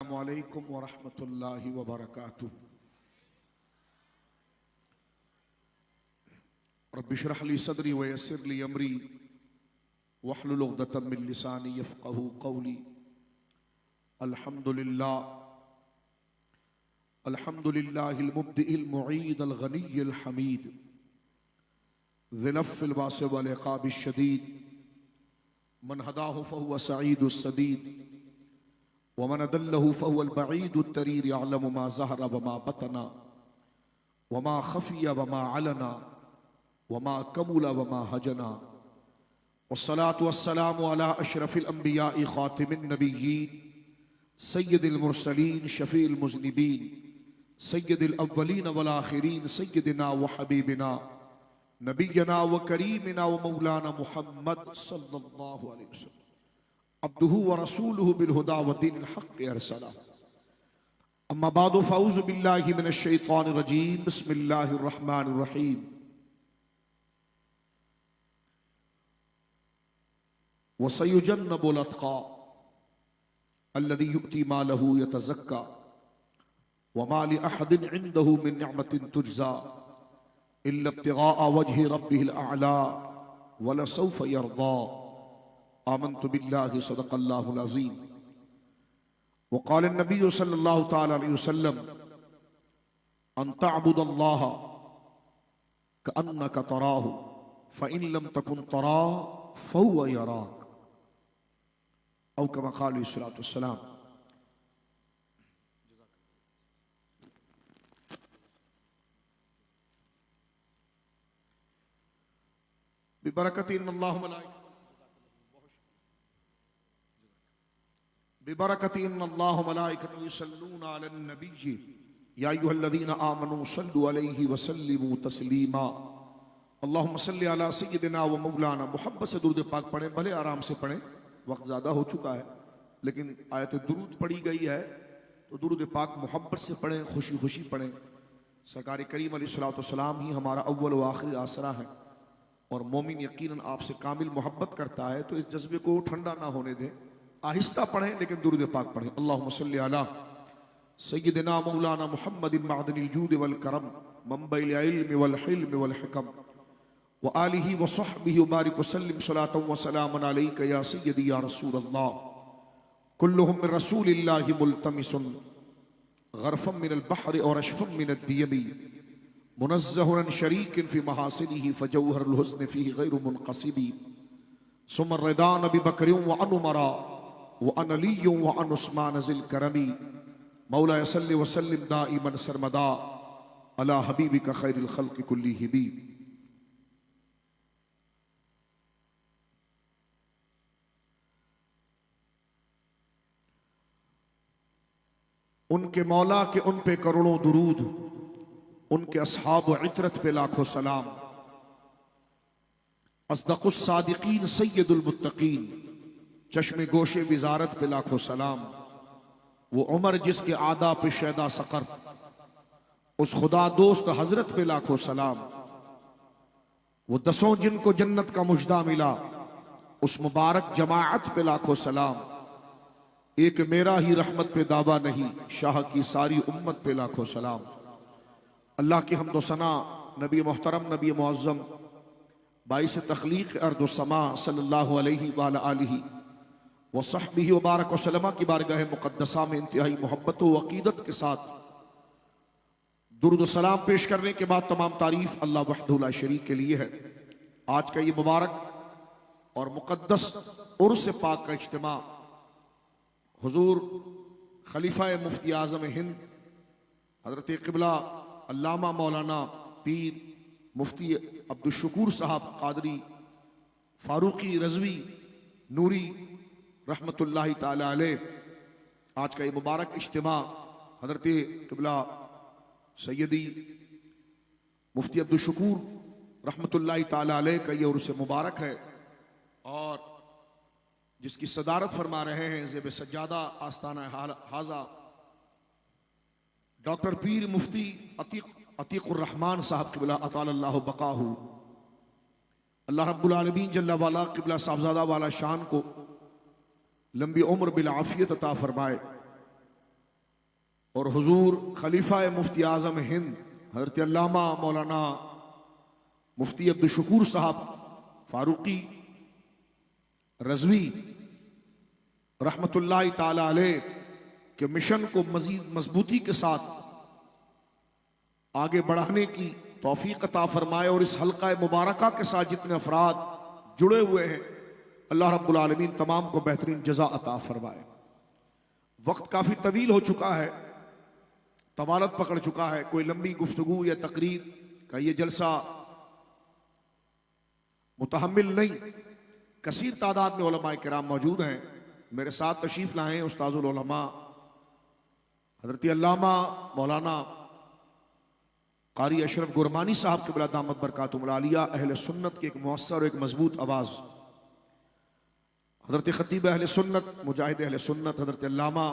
अस्सलामु अलैकुम व रहमतुल्लाहि व बरकातुहू। रब्बि इश्रह ली सदरी व यस्सिर ली अमरी वहलुल उक़दतम मिन लिसानी यफ़क़हू क़ौली। अल्हम्दुलिल्लाहिल मुब्दिइल मुईदिल गनिय्यिल हमीद ज़िल अफ़्फ़िल वासिअ वल इक़ाबिश शदीद मन हदाहु फ़हुव सईदुस सदीद व मन अदल्लहु फ़हुवल बईदुत तरीर यअलमु मा ज़हरा व मा बतना व मा ख़फ़िया व मा अलना व मा कमुला व मा हजना। वस्सलातु वस्सलामु अला अशरफिल अंबियाइ ख़ातिमिन नबिय्यीन सय्यिदिल मुरसलीन शफ़ीइल मुज़निबीन सय्यिदिल अव्वलीन वल आखिरीन सय्यिदिना व हबीबिना नबिय्यना व करीमिना व मौलाना मुहम्मद सल्लल्लाहु अलैहि वसल्लम अब्दुहु व रसूलुहु बिल हुदा व दीनिल हक़्क़ अरसला। अम्मा बादु फ़अऊज़ु बिल्लाहि मिनश शैतानिर रजीम बिस्मिल्लाहिर रहमानिर रहीम। व सयुजन्नबुल अत्क़ा अल्लज़ी यु'ती मालहु यतज़क्का व मा लि अहदिन इंदहु मिन निअमतिन तुजज़ा इल्ला इब्तिग़ाअ वजहि रब्बिहिल अअला व लसौफ़ यरज़ा। आमन्तु बिल्लाहि सदक़ल्लाहुल अज़ीम। व क़ाल नबी सल्लल्लाहु तआला अलैहि वसल्लम अन तअबुदल्लाह कअन्नका तराहु फ़इन लम तकुन तराहु फ़हुव यराक औ कमा क़ाल अलैहिस्सलातु वस्सलाम। बिबरकति इन्नल्लाह व मलाइकतहु युसल्लूना अलन नबिय्यि या अय्युहल्लज़ीना आमनू सल्लु अलैहि व सल्लिमू तस्लीमा। अल्लाहुम्मा सल्लि अला सय्यिदिना व मौलाना। मोहब्बत से दुरूद पाक पढ़ें, भले आराम से पढ़ें, वक्त ज़्यादा हो चुका है, लेकिन आयत दुरूद पढ़ी गई है तो दुरूद पाक मोहब्बत से पढ़ें, खुशी खुशी पढ़ें। सरकार करीम अलैहिस्सलातु वस्सलाम ही हमारा अव्वल व आखिरी आसरा है और मोमिन यकीनन आपसे कामिल मोहब्बत करता है, तो इस जज्बे को ठंडा ना होने दें। आहिस्ता पढ़ें लेकिन दुरूद पाक पढ़ें। अल्लाहुम्मा सल्लि अला सय्यिदिना मौलाना मुहम्मदिन मअदनिल जूद वल करम मंबइल इल्म वल हिल्म वल हिकम व आलिहि व सहबिहि व बारिक वसल्लिम सलातन व सलामन अलैका या सय्यदी या रसूलल्लाह। कुल्लुहुम मिन रसूलिल्लाहि मुल्तमिसुन गरफम मिनल बहरि और अशफम मिनद दियमी मुनज़्ज़हुन अन शरीकिन फी महासिनिही फजौहरुल हुस्न फीहि गैरु मुनक़सिबी। सुम्मा रिदा नबी बकरिन व अन उमरा व अन अलिय्युन व अन उस्मान ज़िल करमी। मौला सल्लि व सल्लिम दाइमन सरमदा अला हबीबिका खैरिल खल्क़ि कुल्लिहिम। उनके मौला के उन पे करोड़ों दुरूद, उनके अस्हाब व इतरत पे लाखों सलाम। अस्दक़ुस सादिक़ीन सय्यदुल मुत्तक़ीन चश्मे गोशे विज़ारत पे लाखों सलाम। वो उमर जिसके आदा पे शैदा सक़र, उस खुदा दोस्त हजरत पे लाखों सलाम। वो दसों जिनको जन्नत का मुजदा मिला, उस मुबारक जमाअत पे लाखों सलाम। एक मेरा ही रहमत पे दावा नहीं, शाह की सारी उम्मत पे लाखों सलाम। अल्लाह की हम्द व सना नबी मोहतरम नबी मुअज़्ज़म बाइस तख्लीक़ अर्द समा सल्लल्लाहु अलैहि व आलिहि व सहबिही व बारक व सल्लम की बारगाह मुक़द्दसा में इंतहाई मोहब्बत व अक़ीदत के साथ दुरूद व सलाम पेश करने के बाद तमाम तारीफ़ अल्लाह वहदहु ला शरीक के लिए है। आज का ये मुबारक और मुक़द्दस उर्स पाक का इज्तिमा हुजूर खलीफा मुफ्ती आज़म हिंद हज़रत क़िबला अल्लामा मौलाना पीर मुफ्ती अब्दुल शकूर साहब कादरी फारूकी रज़वी नूरी रहमतुल्लाहि ताला अलैह, आज का ये मुबारक इज्तिमा हज़रत क़िबला सैयदी मुफ्ती अब्दुल शकूर रहमतुल्लाहि ताला अलैह का ये उर्स मुबारक है और जिसकी सदारत फरमा रहे हैं ज़ेब सज्जादा आस्ताना हाजा डॉक्टर पीर मुफ्ती अतीकुर रहमान साहब क़िबला अतालल्लाहु बक़ाहू। अल्लाह रब्बुल आलमीन जल्ला वाला क़िबला साहबजादा वाला शान को लंबी उम्र बिल आफियत अता फरमाए और हुजूर खलीफा मुफ्ती आज़म हिंद हज़रत अल्लामा मौलाना मुफ्ती अब्दुल शकूर साहब फारूकी रज़वी रहमतुल्लाहि ताला अलैह के मिशन को मजीद मजबूती के साथ आगे बढ़ाने की तौफीक अता फरमाए और इस हल्का मुबारका के साथ जितने अफराद जुड़े हुए हैं अल्लाह रब्बुल आलमीन तमाम को बेहतरीन जज़ा अता फरमाए। वक्त काफ़ी तवील हो चुका है, तवालत पकड़ चुका है, कोई लंबी गुफ्तगू या तकरीर का ये जलसा मुतहम्मिल नहीं। कसीर तादाद में उलमाए किराम मौजूद हैं। मेरे साथ तशरीफ लाए उस्ताजुल उलमा हज़रत अल्लामा मौलाना कारी अशरफ गुरमानी साहब क़िबला दामत बरकातुहुल आलिया अहले सुन्नत की एक मुअस्सर और एक मजबूत आवाज़, हज़रत खतीब अहले सुन्नत मुजाहिद अहले सुन्नत हज़रत अल्लामा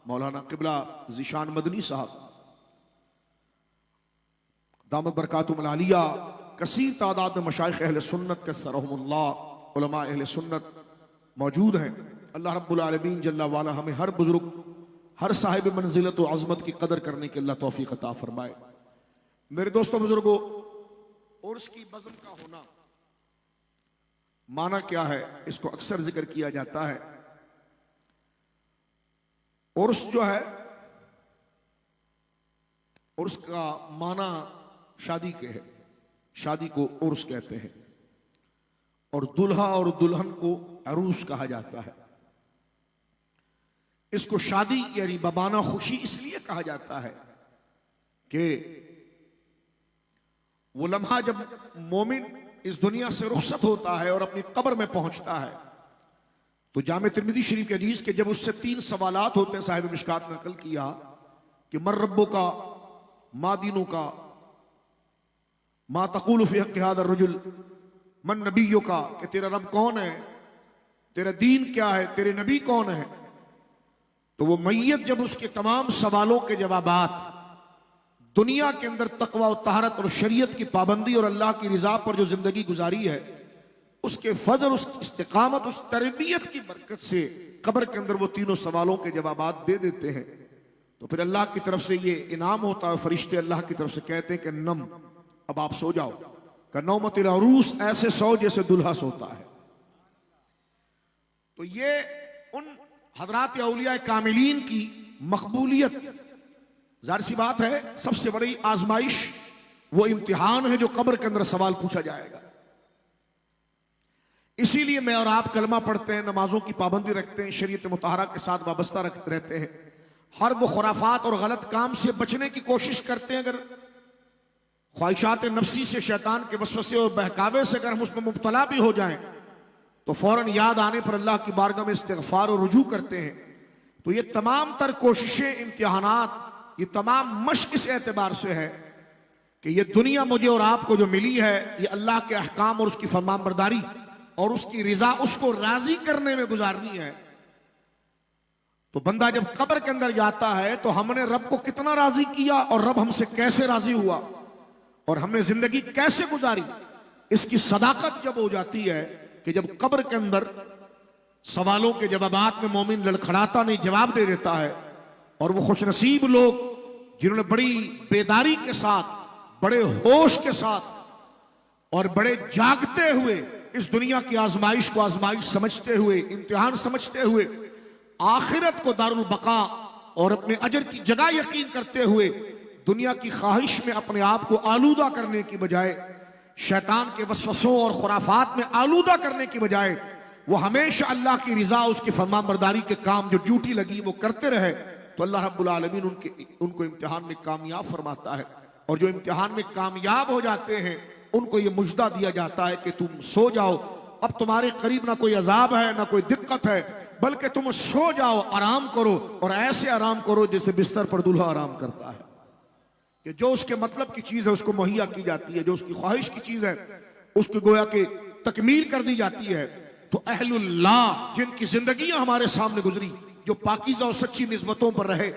मौलाना क़िबला ज़ीशान मदनी साहब दामत बरकातुहुल आलिया, कसीर तादाद में मशाइख़ अहले सुन्नत के सरहुमुल्लाह उलमा अहले सुन्नत मौजूद हैं। अल्लाह रब्बुल आलमीन जल्ला वाला हमें हर बुजुर्ग, हर साहिब मंजिलत व अज़मत की कदर करने की अल्लाह तौफीक अता फरमाए। मेरे दोस्तों बुजुर्गों, उर्स की बज़म का होना माना क्या है, इसको अक्सर जिक्र किया जाता है। उर्स जो है, उर्स का माना शादी के है, शादी को उर्स कहते हैं और दुल्हा और दुल्हन को अरूस कहा जाता है। इसको शादी यानी बबाना खुशी इसलिए कहा जाता है कि वो लम्हा जब मोमिन इस दुनिया से रुखसत होता है और अपनी कब्र में पहुंचता है तो जामे तिर्मिज़ी शरीफ के हदीस के जब उससे 3 सवालात होते हैं, साहिब मिशकात ने नकल किया कि मर रब्बो का, मा दीनों का, मा तक़ूलु फ़ी हक़्क़ि हाज़ा रजुल, मन नबियों का, कि तेरा रब कौन है, तेरा दीन क्या है, तेरे नबी कौन है। तो वो मैयत जब उसके तमाम सवालों के जवाबात दुनिया के अंदर तकवा और तहरत और शरीयत की पाबंदी और अल्लाह की रिजा पर जो जिंदगी गुजारी है, उसके फजल, उस इस्तिकामत, उस तरबियत की बरकत से कब्र के अंदर वो तीनों सवालों के जवाबात दे देते हैं। तो फिर अल्लाह की तरफ से ये इनाम होता है, फरिश्ते अल्लाह की तरफ से कहते हैं कि नम, अब आप सो जाओ, का नौमतिल अरूस, ऐसे सो जैसे दुल्हा सोता है। तो ये उन हजरात औलिया कामिलीन की मकबूलियत, जाहिर सी बात है सबसे बड़ी आजमाइश वो इम्तिहान है जो कब्र के अंदर सवाल पूछा जाएगा। इसीलिए मैं और आप कलमा पढ़ते हैं, नमाजों की पाबंदी रखते हैं, शरीयत मुताहरा के साथ वाबस्ता रहते हैं, हर वो खुराफात और गलत काम से बचने की कोशिश करते हैं। अगर ख्वाहिशात नफ्सी से, शैतान के वसवसे और बहकावे से अगर हम उसमें मुब्तला भी हो जाएं तो फौरन याद आने पर अल्लाह की बारगाह में इस्तिग़फ़ार और रुजू करते हैं। तो ये तमाम तर कोशिशें, इम्तिहानात, ये तमाम मश्क इस एतबार से है कि ये दुनिया मुझे और आपको जो मिली है, ये अल्लाह के अहकाम और उसकी फरमानबरदारी और उसकी रिजा, उसको राजी करने में गुजारनी है। तो बंदा जब कब्र के अंदर जाता है तो हमने रब को कितना राजी किया और रब हमसे कैसे राजी हुआ और हमने जिंदगी कैसे गुजारी, इसकी सदाकत जब हो जाती है कि जब कब्र के अंदर सवालों के जवाबात में मोमिन लड़खड़ाता नहीं, जवाब दे देता है। और वो खुशनसीब लोग जिन्होंने बड़ी बेदारी के साथ, बड़े होश के साथ और बड़े जागते हुए इस दुनिया की आजमाइश को आजमाइश समझते हुए, इम्तिहान समझते हुए, आखिरत को दारुल बका और अपने अजर की जगह यकीन करते हुए दुनिया की ख्वाहिश में अपने आप को आलूदा करने की बजाय, शैतान के वसवसों और खुराफात में आलूदा करने की बजाय वो हमेशा अल्लाह की रिजा, उसकी फरमाबरदारी के काम जो ड्यूटी लगी वो करते रहे, तो अल्लाह रब्बुल आलमीन उनको इम्तिहान में कामयाब फरमाता है। और जो इम्तिहान में कामयाब हो जाते हैं उनको ये मुजदा दिया जाता है कि तुम सो जाओ, अब तुम्हारे करीब ना कोई अजाब है ना कोई दिक्कत है, बल्कि तुम सो जाओ, आराम करो, और ऐसे आराम करो जैसे बिस्तर पर दूल्हा आराम करता है, कि जो उसके मतलब की चीज है उसको मुहैया की जाती है, जो उसकी ख्वाहिश की चीज है उसको गोया के तकमील कर दी जाती है। तो अहलुल्लाह जिनकी जिंदगियां हमारे सामने गुजरी, जो पाकीज़ा और सच्ची निस्बतों पर रहे,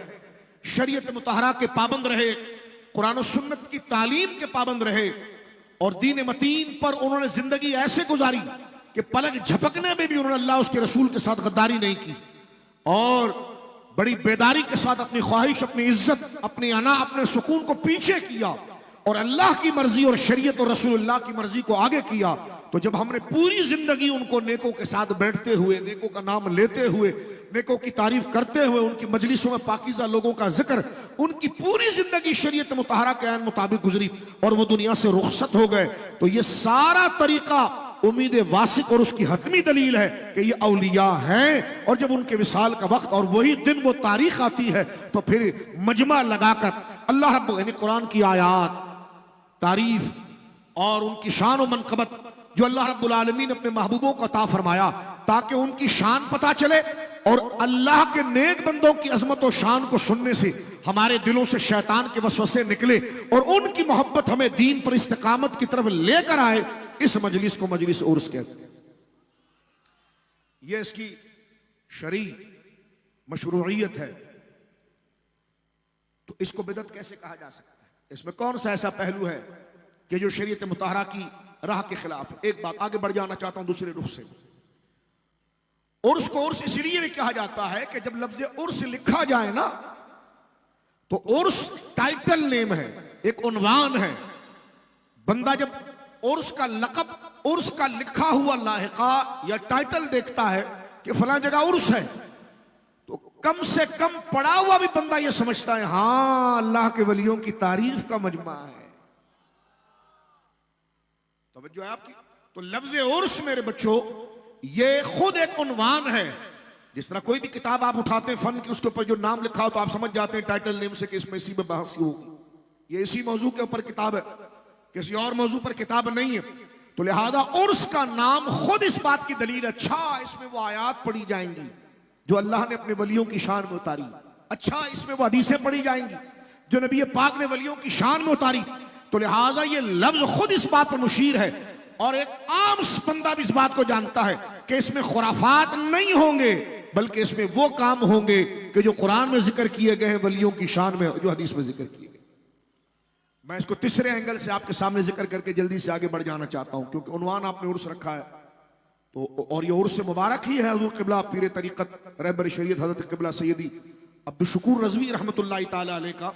शरीयत मुताहरा के पाबंद रहे, कुरान और सुन्नत की तालीम के पाबंद रहे और दीन मतीन पर उन्होंने जिंदगी ऐसे गुजारी कि पलक झपकने में भी उन्होंने अल्लाह उसके रसूल के साथ गद्दारी नहीं की और बड़ी बेदारी के साथ अपनी ख्वाहिश, अपनी इज्जत, अपनी अना, अपने सुकून को पीछे किया और अल्लाह की मर्जी और शरीयत और रसूलुल्लाह की मर्जी को आगे किया, तो जब हमने पूरी जिंदगी उनको नेकों के साथ बैठते हुए, नेकों का नाम लेते हुए, नेकों की तारीफ करते हुए, उनकी मजलिसों में पाकीज़ा लोगों का जिक्र, उनकी पूरी जिंदगी शरीयत मुतहरा के ऐन मुताबिक गुजरी और वो दुनिया से रुखसत हो गए, तो ये सारा तरीका उम्मीद वासिक और उसकी हतमी दलील है कि ये औलिया हैं। और जब उनके विसाल का वक्त और वही दिन वो तारीख आती है, तो फिर मजमा लगाकर अल्लाह रब्बुल यानी कुरान की आयात, तारीफ और उनकी शान और मनकबत जो अल्लाह रब्बुल आलमीन ने अपने महबूबों को अता फरमाया, ताकि उनकी शान पता चले और अल्लाह के नेक बंदों की अजमत और शान को सुनने से हमारे दिलों से शैतान के वसवसे निकले और उनकी मोहब्बत हमें दीन पर इस्तिकामत की तरफ लेकर आए। इस मजलिस को मजलिस उर्स कहते हैं। यह इसकी शरई मशरूइयत है। तो इसको बिदअत कैसे कहा जा सकता है? इसमें कौन सा ऐसा पहलू है कि जो शरीयत मुतहरा की राह के खिलाफ है? एक बात आगे बढ़ जाना चाहता हूं दूसरे रुख से। उर्स को उर्स इसलिए भी कहा जाता है कि जब लफ्ज उर्स लिखा जाए ना, तो उर्स टाइटल नेम है, एक उन्वान है। बंदा जब उर्स का लक़ब, उर्स का लिखा हुआ लाहिका या टाइटल देखता है कि फलां जगह उर्स है, तो कम से कम पढ़ा हुआ भी बंदा यह समझता है हां अल्लाह के वलियों की तारीफ का मजमा है। तवज्जो है आपकी? तो लफ्ज उर्स मेरे बच्चों ये खुद एक उन्वान है। जिस तरह कोई भी किताब आप उठाते हैं फन की, उसके ऊपर जो नाम लिखा हो तो आप समझ जाते हैं टाइटल नेम से कि इसमें इसी में बहस होगी, ये इसी मौजू के ऊपर किताब है, किसी और मौजू पर किताब नहीं है। तो लिहाजा उर्स का नाम खुद इस बात की दलील, अच्छा इसमें वो आयात पढ़ी जाएंगी जो अल्लाह ने अपने वलियों की शान में उतारी, अच्छा इसमें वो हदीसें पढ़ी जाएंगी जो नबी पाक ने वलियों की शान में उतारी। तो लिहाजा ये लफ्ज खुद इस बात पर मुशीर है और एक आम बंदा भी इस बात को जानता है कि इसमें खुराफात नहीं होंगे, बल्कि इसमें वो काम होंगे कि जो कुरान में जिक्र किए गए हैं वलियों की शान में, जो हदीस में जिक्र किए गए। मैं इसको तीसरे एंगल से आपके सामने जिक्र करके जल्दी से आगे बढ़ जाना चाहता हूं, क्योंकि उन्वान आपने उर्स रखा है तो, और ये उर्स मुबारक ही है। हुजूर क़िबला पीर तरीक़त रहबर शरीयत हज़रत क़िबला सैयदी अब्दुल शुकूर रज़वी रहमतुल्लाहि ताला अलैह का।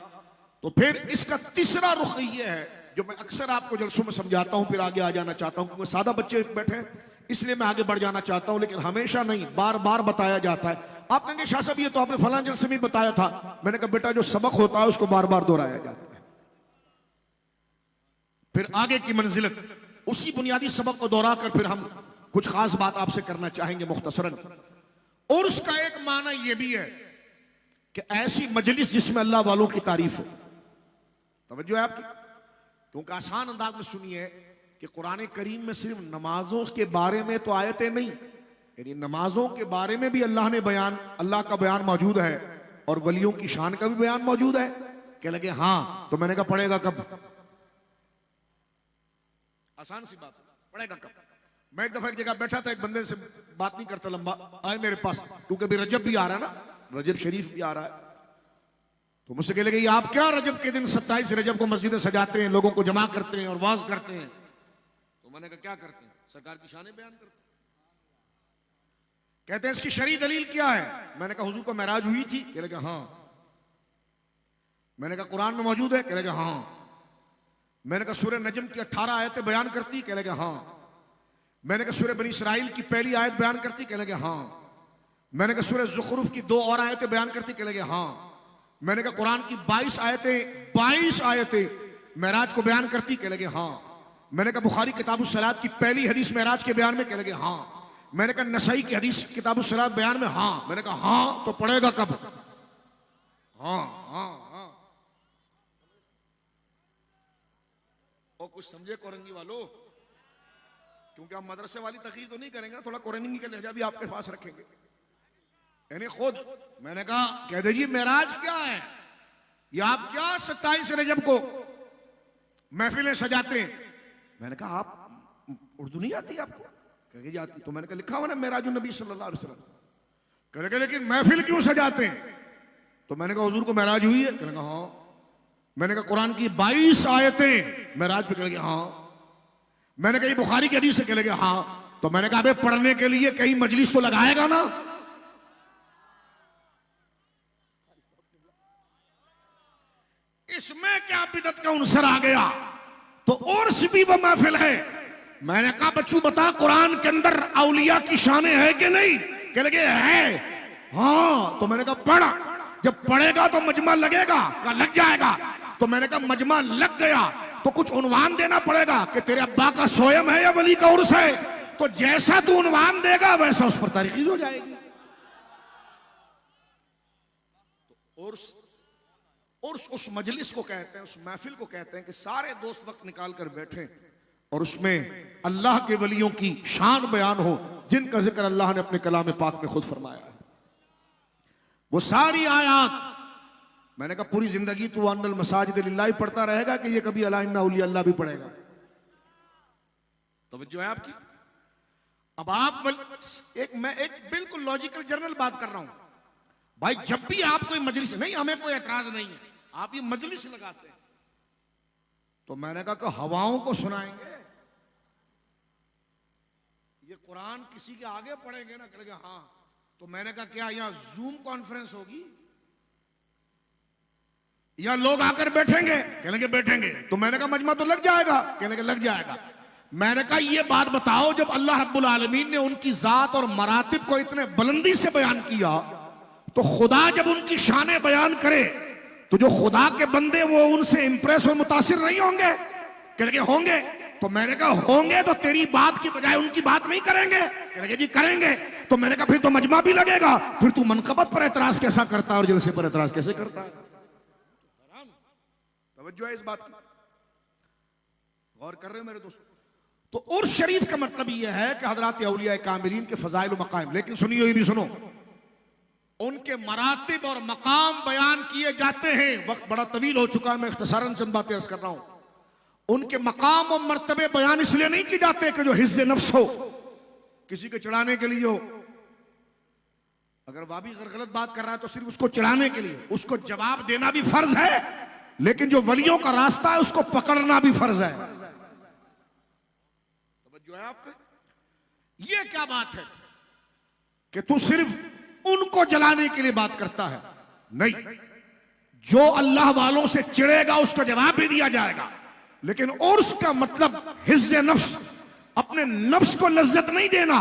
तो फिर इसका तीसरा रुख ये है जो मैं अक्सर आपको जलसों में समझाता हूं, फिर आगे आ जाना चाहता हूं, क्योंकि सादा बच्चे बैठे हैं इसलिए मैं आगे बढ़ जाना चाहता हूं, लेकिन हमेशा नहीं, बार बार बताया जाता है। आप कहेंगे शाह साहब ये तो आपने फलां जलसे में बताया था। मैंने कहा बेटा जो सबक होता है उसको बार बार दोहराया जाता है। फिर आगे की मंजिलत, उसी बुनियादी सबक को दोहरा कर फिर हम कुछ खास बात आपसे करना चाहेंगे मुख्तसरन। और उसका एक माना यह भी है कि ऐसी मजलिस जिसमें अल्लाह वालों की तारीफ हो। तवज्जो है आपकी? क्योंकि आसान अंदाज में सुनिए कि कुरान करीम में सिर्फ नमाजों के बारे में तो आयतें नहीं, यानी नमाजों के बारे में भी अल्लाह ने बयान, अल्लाह का बयान मौजूद है और वलियों की शान का भी बयान मौजूद है। कह लगे हाँ, तो मैंने कहा पढ़ेगा कब? आसान सी बात, पढ़ेगा कब? मैं एक दफा एक जगह बैठा था, एक बंदे से बात नहीं करता, लंबा आए मेरे पास, क्योंकि अभी रजब भी आ रहा है ना, रजब शरीफ भी आ रहा है। तो मुझसे कह लगे आप क्या रजब के दिन 27 रजब को मस्जिदें सजाते हैं, लोगों को जमा करते हैं और वाज करते हैं? तो मैंने कहा क्या करते हैं? सरकार की शानें बयान करते हैं। कहते हैं इसकी शरई दलील क्या है? मैंने कहा हुजूर को मेराज हुई थी? कह लगे हाँ। मैंने कहा कुरान में मौजूद है? कह लगे हाँ। मैंने कहा सूरह नजम की 18 आयतें बयान करती? कह लगे हाँ। मैंने कहा सूरह बनी इसराइल की पहली आयत बयान करती? कह लगे हाँ। मैंने कहा सूरह ज़ुखरुफ की 2 और आयतें बयान करती? कह लगे हाँ। मैंने कहा कुरान की 22 आयतें मेराज को बयान करती? कह लगे हाँ। मैंने कहा बुखारी किताबुस सलात की पहली हदीस मेराज के बयान में? कह लगे हाँ। मैंने कहा नसाई की हदीस किताबुस सलात बयान में? हाँ। मैंने कहा हाँ, तो पढ़ेगा कब? हाँ हाँ हाँ। और कुछ समझे कोरंगी वालों? क्योंकि हम मदरसे वाली तकरीर तो नहीं करेंगे, थोड़ा कोरंगी का लहजा भी आपके पास रखेंगे। यानी खुद मैंने कहा कह दीजिए मेराज क्या है? ये आप क्या 27 रजब को महफिलें सजाते हैं? मैंने कहा आप उर्दू नहीं आती आपको? कह जाती। तो मैंने कहा लिखा हुआ ना मेराजुन नबी सल्लल्लाहु अलैहि वसल्लम। कह लगे लेकिन महफिल क्यों सजाते हैं? तो मैंने कहा हुजूर को मेराज हुई है? कहने कहा हाँ। मैंने कहा कुरान की 22 आयतें मेराज पे? कह लगे हाँ। मैंने कहा बुखारी की हदीस से? कह लगे हाँ। तो मैंने कहा अबे पढ़ने के लिए कहीं मजलिस तो लगाएगा ना? इसमें क्या बिदत का उनसर आ गया? तो उर्स भी वो महफिल है। मैंने कहा बच्चू बता कुरान के अंदर औलिया की शाने है कि नहीं? कह लगे है। हाँ, तो मैंने कहा पढ़ा। जब पढ़ेगा तो मजमा लगेगा का लग जाएगा। तो मैंने कहा मजमा लग गया तो कुछ उन्वान देना पड़ेगा कि तेरे अब्बा का सोयम है या वली का उर्स है। तो जैसा तू उन्वान देगा वैसा उस पर तारीखी हो जाएगी। तो उर्स उस मजलिस को कहते हैं, उस महफिल को कहते हैं कि सारे दोस्त वक्त निकाल कर बैठे और उसमें अल्लाह के वलियों की शान बयान हो, जिनका जिक्र अल्लाह ने अपने कलाम पाक में खुद फरमाया है। वो सारी आयात, मैंने कहा पूरी जिंदगी तू अन्नल मसाजिद लिल्लाह पढ़ता रहेगा कि ये कभी अला इन्ना औलिया अल्लाह भी पढ़ेगा? तवज्जो है आपकी? अब आप मैं एक बिल्कुल लॉजिकल जर्नल बात कर रहा हूं भाई। जब भी आप कोई मजलिस, नहीं हमें कोई एतराज नहीं है, आप ये मजलिस लगाते हैं तो मैंने कहा कि हवाओं को सुनाएंगे, ये कुरान किसी के आगे पढ़ेंगे ना? कहेंगे हाँ। तो मैंने कहा क्या यहां जूम कॉन्फ्रेंस होगी या लोग आकर बैठेंगे? कहने बैठेंगे। तो मैंने कहा मजमा तो लग जाएगा? कहने लग जाएगा। मैंने कहा ये बात बताओ, जब अल्लाह रब्बुल आलमीन ने उनकी जात और मरातिब को इतने बुलंदी से बयान किया तो खुदा जब उनकी शाने बयान करे तो जो खुदा के बंदे वो उनसे इंप्रेस और मुतासिर नहीं होंगे? कहने होंगे। तो मैंने कहा होंगे तो तेरी बात की बजाय उनकी बात नहीं करेंगे? कहने जी करेंगे। तो मैंने कहा फिर तो मजमा भी लगेगा, फिर तू मनकबत पर एतराज कैसा करता है और जलसे पर एतराज कैसे करता है? तवज्जो है इस बात की? गौर कर रहे हो मेरे दोस्त? तो उर्स शरीफ का मतलब यह है कि हजरात औलिया कामिलीन के फजाइल व मकाम, लेकिन सुनिए ये भी सुनो, उनके मरातिब और मकाम बयान किए जाते हैं। वक्त बड़ा तवील हो चुका है, मैं इख्तिसारन चंद बातें अर्ज कर रहा हूं। उनके मकाम और मर्तबे बयान इसलिए नहीं किए जाते कि जो हिज्जे नफ्स हो, किसी के चढ़ाने के लिए हो। अगर वाबी अगर गलत बात कर रहा है तो सिर्फ उसको चढ़ाने के लिए, उसको जवाब देना भी फर्ज है, लेकिन जो वलियों का रास्ता है उसको पकड़ना भी फर्ज है। जो है आपके ये क्या बात है कि तू सिर्फ उनको जलाने के लिए बात करता है? नहीं, जो अल्लाह वालों से चिढ़ेगा उसका जवाब भी दिया जाएगा। लेकिन उर्स का मतलब हिज्जे नफ्स, अपने नफ्स को लज्जत नहीं देना।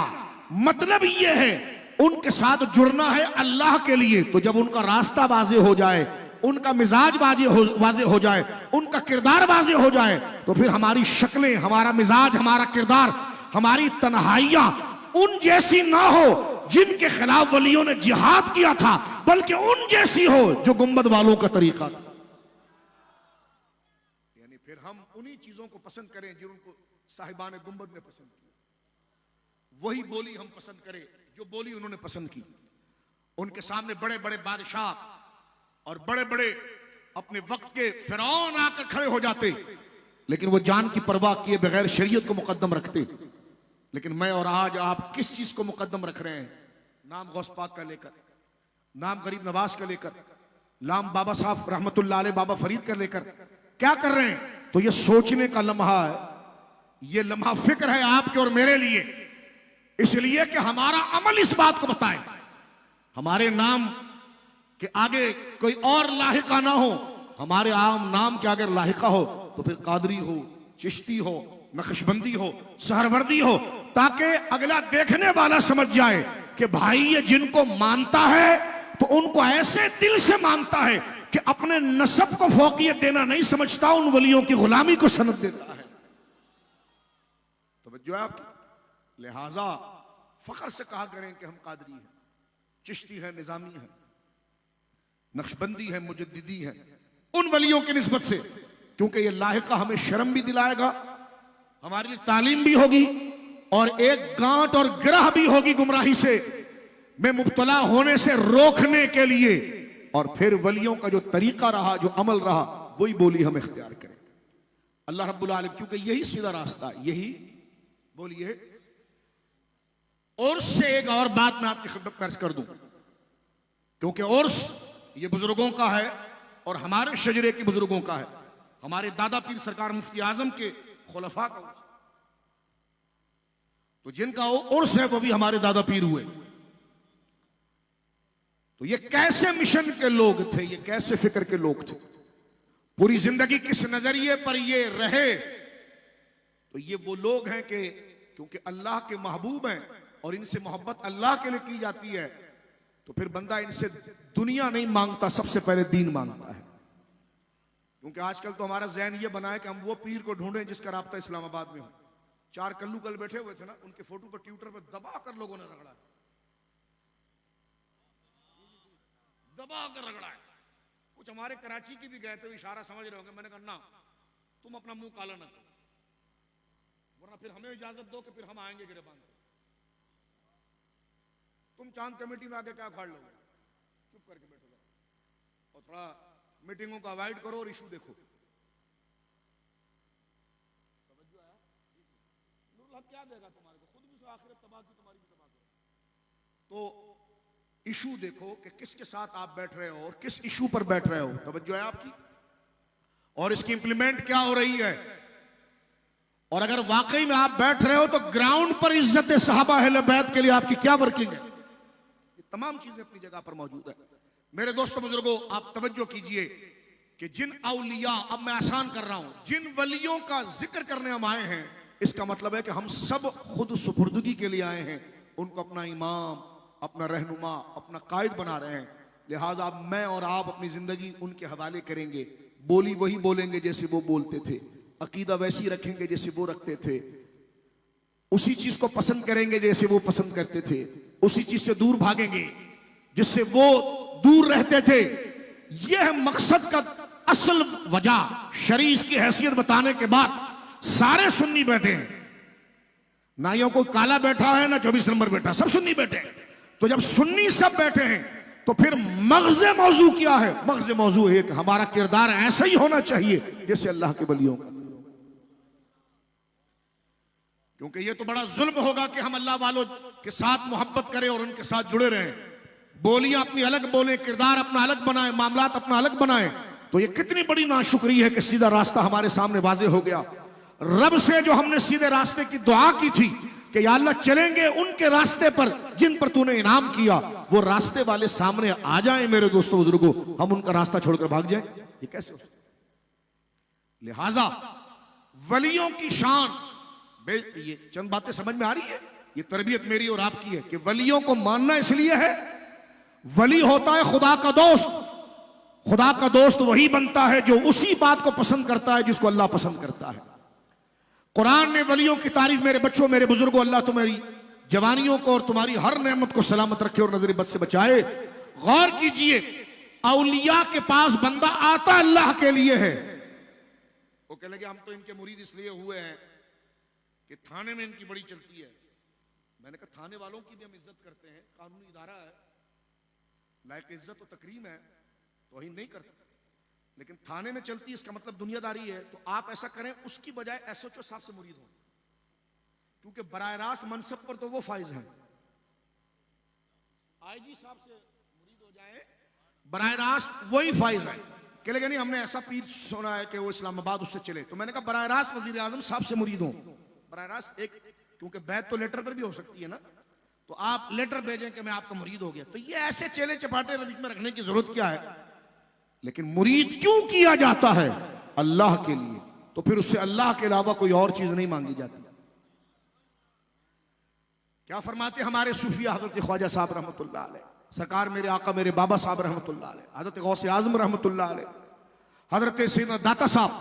मतलब ये है उनके साथ जुड़ना है अल्लाह के लिए। तो जब उनका रास्ता वाज़े हो जाए, उनका मिजाज वाज़े हो जाए, उनका किरदार वाज़े हो जाए, तो फिर हमारी शक्लें, हमारा मिजाज, हमारा किरदार, हमारी तन्हाइयां उन जैसी ना हो जिनके खिलाफ वलियों ने जिहाद किया था, बल्कि उन जैसी हो जो गुंबद वालों का तरीका था। यानी फिर हम उन्हीं चीजों को पसंद करें जिनको साहिबान गुंबद ने पसंद किया, वही बोली हम पसंद करें जो बोली उन्होंने पसंद की। उनके सामने बड़े बड़े बादशाह और बड़े बड़े अपने वक्त के फिरौन आकर खड़े हो जाते, लेकिन वो जान की परवाह किए बगैर शरीयत को मुकद्दम रखते। लेकिन मैं और आज आप किस चीज को मुकद्दम रख रहे हैं? नाम गौस पाक का लेकर, नाम गरीब नवाज का लेकर, नाम बाबा साहब रहमतुल्लाह अलैह बाबा फरीद का लेकर क्या कर रहे हैं? तो ये सोचने का लम्हा है, ये लम्हा फिक्र है आपके और मेरे लिए, इसलिए कि हमारा अमल इस बात को बताए। हमारे नाम के आगे कोई और लाहिका ना हो, हमारे आम नाम के अगर लाहिका हो तो फिर कादरी हो, चिश्ती हो, नक्शबंदी हो, सहरवर्दी हो, ताकि अगला देखने वाला समझ जाए कि भाई ये जिनको मानता है तो उनको ऐसे दिल से मानता है कि अपने नसब को फौकियत देना नहीं समझता, उन वलियों की गुलामी को सनद देता है। तो जो आप लिहाजा फख्र से कहा करें कि हम कादरी हैं, चिश्ती है, निजामी है, नक्शबंदी है, मुजद्दिदी है, उन वलियों की निस्बत से, क्योंकि ये लाहिका हमें शर्म भी दिलाएगा, हमारे लिए तालीम भी होगी और एक गांठ और गिरह भी होगी गुमराही से में मुब्तला होने से रोकने के लिए। और फिर वलियों का जो तरीका रहा, जो अमल रहा, वही बोली हम इख्तियार करें। अल्लाह रब्बुल आलमीन, क्योंकि यही सीधा रास्ता, यही बोलिए। उर्स से एक और बात मैं आपकी खिदमत में अर्ज कर दूं, क्योंकि उर्स ये बुजुर्गों का है और हमारे शजरे के बुजुर्गों का है, हमारे दादा पीर सरकार मुफ्ती आजम के खुलफा का उर्स। तो जिनका उर्स है वो भी हमारे दादा पीर हुए। तो ये कैसे मिशन के लोग थे, ये कैसे फिक्र के लोग थे? पूरी जिंदगी किस नजरिए पर ये रहे, तो ये वो लोग हैं कि क्योंकि अल्लाह के महबूब हैं और इनसे मोहब्बत अल्लाह के लिए की जाती है, तो फिर बंदा इनसे दुनिया नहीं मांगता, सबसे पहले दीन मांगता है। क्योंकि आजकल तो हमारा ज़हन ये बना है कि हम वो पीर को ढूंढें जिसका राब्ता इस्लामाबाद में हो। 4 कल्लू कल बैठे हुए थे ना, उनके फोटो पर ट्विटर पर दबा कर लोगों ने रगड़ा है, दबा कर रगड़ा है। कुछ हमारे कराची की भी गए थे, इशारा समझ रहे होंगे। मैंने कहा ना, तुम अपना मुंह काला ना करो, वरना फिर हमें इजाजत दो कि फिर हम आएंगे गिरबान से। तुम चांद कमेटी में आके क्या खाड़ लोगे, चुप करके बैठो जाओ और थोड़ा मीटिंगों को अवॉइड करो और इशू देखो। क्या देगा तुम्हारे को, खुद भी सो आखिरत तबाह की, तुम्हारी भी तबाह करो। तो इशू देखो कि किसके साथ आप बैठ रहे हो और किस इशू पर बैठ रहे हो, तवज्जो है आपकी, और इसकी इंप्लीमेंट क्या हो रही है। और अगर वाकई में आप बैठ रहे हो तो ग्राउंड पर इज्जत सहाबा अहले बैत के लिए आपकी क्या वर्किंग है। ये तमाम चीजें अपनी जगह पर मौजूद है। मेरे दोस्तों बुजुर्गों, आप तवज्जो कीजिए कि जिन औलिया, अब मैं आसान कर रहा हूं, जिन वलियों का जिक्र करने हम आए हैं, इसका मतलब है कि हम सब खुद सुपुर्दगी के लिए आए हैं, उनको अपना इमाम, अपना रहनुमा, अपना कायद बना रहे हैं। लिहाजा मैं और आप अपनी जिंदगी उनके हवाले करेंगे, बोली वही बोलेंगे जैसे वो बोलते थे, अकीदा वैसी रखेंगे जैसे वो रखते थे, उसी चीज को पसंद करेंगे जैसे वो पसंद करते थे, उसी चीज से दूर भागेंगे जिससे वो दूर रहते थे। यह मकसद का असल वजह। शरीस की हैसियत बताने के बाद सारे सुन्नी बैठे हैं, ना यो कोई काला बैठा है ना 24 नंबर बैठा, सब सुन्नी बैठे हैं। तो जब सुन्नी सब बैठे हैं तो फिर मगज़े मौजू क्या है? मगज़े मौजू है कि हमारा किरदार ऐसा ही होना चाहिए जैसे अल्लाह के वलियों का। क्योंकि ये तो बड़ा जुल्म होगा कि हम अल्लाह वालों के साथ मोहब्बत करें और उनके साथ जुड़े रहें, बोलियां अपनी अलग बोलें, किरदार अपना अलग बनाएं, मामलात अपना अलग बनाएं। तो ये कितनी बड़ी नाशुक्री है कि सीधा रास्ता हमारे सामने वाज़े हो गया। रब से जो हमने सीधे रास्ते की दुआ की थी कि या अल्लाह चलेंगे उनके रास्ते पर जिन पर तूने इनाम किया, वो रास्ते वाले सामने आ जाएं मेरे दोस्तों बुजुर्गों, हम उनका रास्ता छोड़कर भाग जाएं, ये कैसे हो? लिहाजा वलियों की शान, ये चंद बातें समझ में आ रही है। ये तरबियत मेरी और आपकी है कि वलियों को मानना इसलिए है, वली होता है खुदा का दोस्त। खुदा का दोस्त वही बनता है जो उसी बात को पसंद करता है जिसको अल्लाह पसंद करता है। कुरान ने वलियों की तारीफ, मेरे बच्चों, मेरे बुजुर्गों, अल्लाह तुम्हारी जवानियों को और तुम्हारी हर नेमत को सलामत रखे और नजर बद से बचाए। गौर कीजिए, औलिया के पास बंदा आता अल्लाह के लिए है। वो कह लगे हम तो इनके मुरीद इसलिए हुए हैं कि थाने में इनकी बड़ी चलती है। मैंने कहा थाने वालों की भी हम इज्जत करते हैं, कानूनी इदारा है, लायक इज्जत और तकरीम है, तौहीन नहीं करते, लेकिन थाने में चलती है इसका मतलब दुनियादारी है। तो आप ऐसा करें, उसकी बजाय एसएचओ साहब से मुरीद हों, क्योंकि बराह रास्त मनसब पर तो वो फाइज हैं। आईजी साहब से मुरीद हो जाए, बराह रास्त वही फाइज है। कह लगे नहीं हमने ऐसा पीर सुना है कि वो इस्लामाबाद उससे चले। तो मैंने कहा बराह रास्त वजीर आजम साहब से मुरीद हों, बराह रास्त एक, क्योंकि बैत तो लेटर पर भी हो सकती है ना, तो आप लेटर भेजें कि मैं आपका मुरीद हो गया। तो ये ऐसे चेले चपाटे में रखने की जरूरत क्या है? लेकिन मुरीद क्यों किया जाता है? अल्लाह के लिए। तो फिर उससे अल्लाह के अलावा कोई और चीज नहीं मांगी जाती। क्या फरमाते हमारे सूफिया हजरत ख्वाजा साहब रहमतुल्लाह अलैह, सरकार मेरे आका मेरे बाबा साहब रहमतुल्लाह अलैह, हजरत गौसे आजम रहमतुल्लाह अलैह, हजरत सैयदना दाता साहब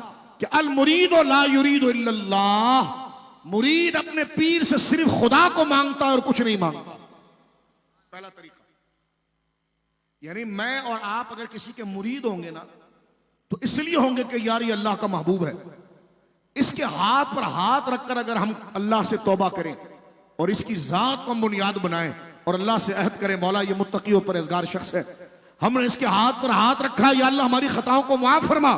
कि अल मुरीद ला युरीदु इल्लल्लाह, मुरीद अपने पीर से सिर्फ खुदा को मांगता है और कुछ नहीं मांगता। पहला तरीका, यानी मैं और आप अगर किसी के मुरीद होंगे ना, तो इसलिए होंगे कि यार ये अल्लाह का महबूब है, इसके हाथ पर हाथ रखकर अगर हम अल्लाह से तौबा करें और इसकी जात को हम बुनियाद बनाएं और अल्लाह से अहद करें, मौला ये मुत्तकी और परहेजगार शख्स है, हमने इसके हाथ पर हाथ रखा, या अल्लाह हमारी खताओं को माफ फरमा,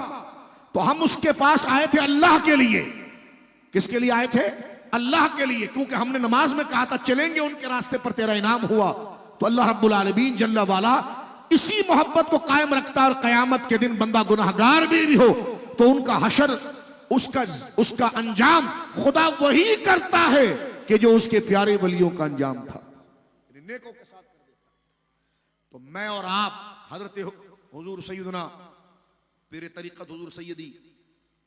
तो हम उसके पास आए थे अल्लाह के लिए। किसके लिए आए थे? अल्लाह के लिए। क्योंकि हमने नमाज में कहा था चलेंगे उनके रास्ते पर तेरा इनाम हुआ। तो अल्लाह रब्बुल आलमीन जल्ला वाला इसी मोहब्बत को कायम रखता है। और कयामत के दिन बंदा गुनाहगार भी हो तो उनका हशर, उसका अंजाम खुदा वही करता है कि जो उसके प्यारे वलियों का अंजाम था, नेकों के साथ कर देता। तो मैं और आप हजरत हुजूर सैयदना पीर तरीक़त हुज़ूर सैयदी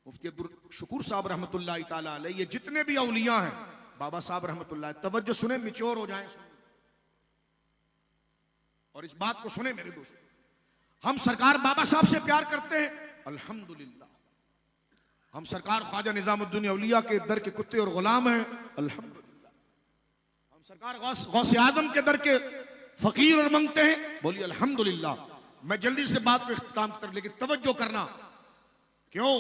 मुफ्ती अब्दुल शुकूर साहब रहमतुल्लाह ताला अलैह, ये जितने भी औलिया हैं, बाबा साहब रहमतुल्लाह, तवज्जो सुने, मिच्योर हो जाएं और इस बात को सुने मेरे दोस्त। हम सरकार बाबा साहब से प्यार करते हैं, अल्हम्दुलिल्लाह। हम सरकार ख्वाजा निजामुद्दीन औलिया के दर के कुत्ते और गुलाम हैं, अल्हम्दुलिल्लाह। हम सरकार गौसे आजम के दर के फकीर और मंगते हैं, बोलिए अल्हम्दुलिल्लाह। मैं जल्दी से बात को इख्तिताम कर, लेकिन तवज्जो करना, क्यों?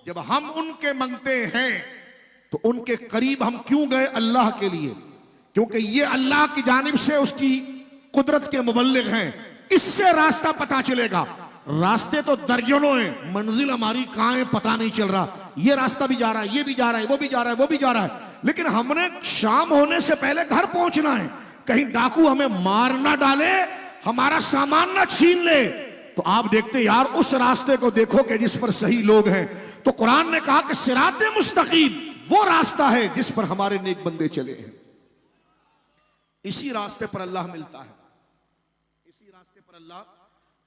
जब हम उनके मंगते हैं तो उनके करीब हम क्यों गए? अल्लाह के लिए, क्योंकि ये अल्लाह की जानिब से उसकी कुदरत के मुबल्लिग हैं। इससे रास्ता पता चलेगा। रास्ते तो दर्जनों हैं, मंजिल हमारी कहां है पता नहीं चल रहा। ये रास्ता भी जा रहा है, ये भी जा रहा है, वो भी जा रहा है, वो भी जा रहा है, लेकिन हमने शाम होने से पहले घर पहुंचना है। कहीं डाकू हमें मार ना डाले, हमारा सामान ना छीन ले। तो आप देखते यार, उस रास्ते को देखो कि जिस पर सही लोग हैं। तो कुरान ने कहा कि सिराते मुस्तकीम वो रास्ता है जिस पर हमारे नेक बंदे चले हैं। इसी रास्ते पर अल्लाह मिलता है, इसी रास्ते पर अल्लाह।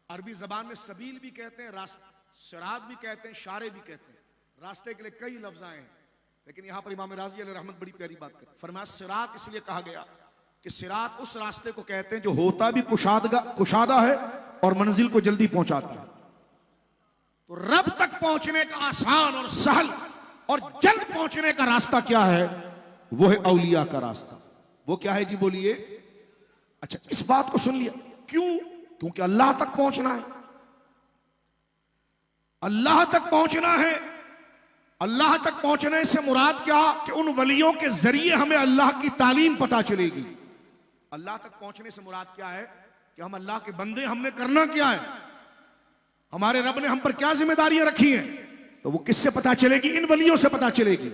अरबी जबान में सबील भी कहते हैं, सिरात भी कहते हैं, शारे भी कहते हैं। रास्ते के लिए कई लफ्ज आए हैं, लेकिन यहां पर इमाम राजी अलैहि रहमत बड़ी प्यारी बात करते हैं। फरमाया सिरात इसलिए कहा गया कि सिरात उस रास्ते को कहते हैं जो होता भी कुशादा है और मंजिल को जल्दी पहुंचाता है। तो रब तक पहुंचने का आसान और सहल और जल्द पहुंचने का रास्ता क्या है? वो है औलिया का रास्ता। वो क्या है जी? बोलिए। अच्छा, इस बात को सुन लिया, क्यों? क्योंकि अल्लाह तक पहुंचना है, अल्लाह तक पहुंचना है। अल्लाह तक पहुंचने से मुराद क्या? कि उन वलियों के जरिए हमें अल्लाह की तालीम पता चलेगी। अल्लाह तक पहुंचने से मुराद क्या है? कि हम अल्लाह के बंदे, हमने करना क्या है, हमारे रब ने हम पर क्या जिम्मेदारियां रखी हैं, तो वो किससे पता चलेगी? इन वलियों से पता चलेगी।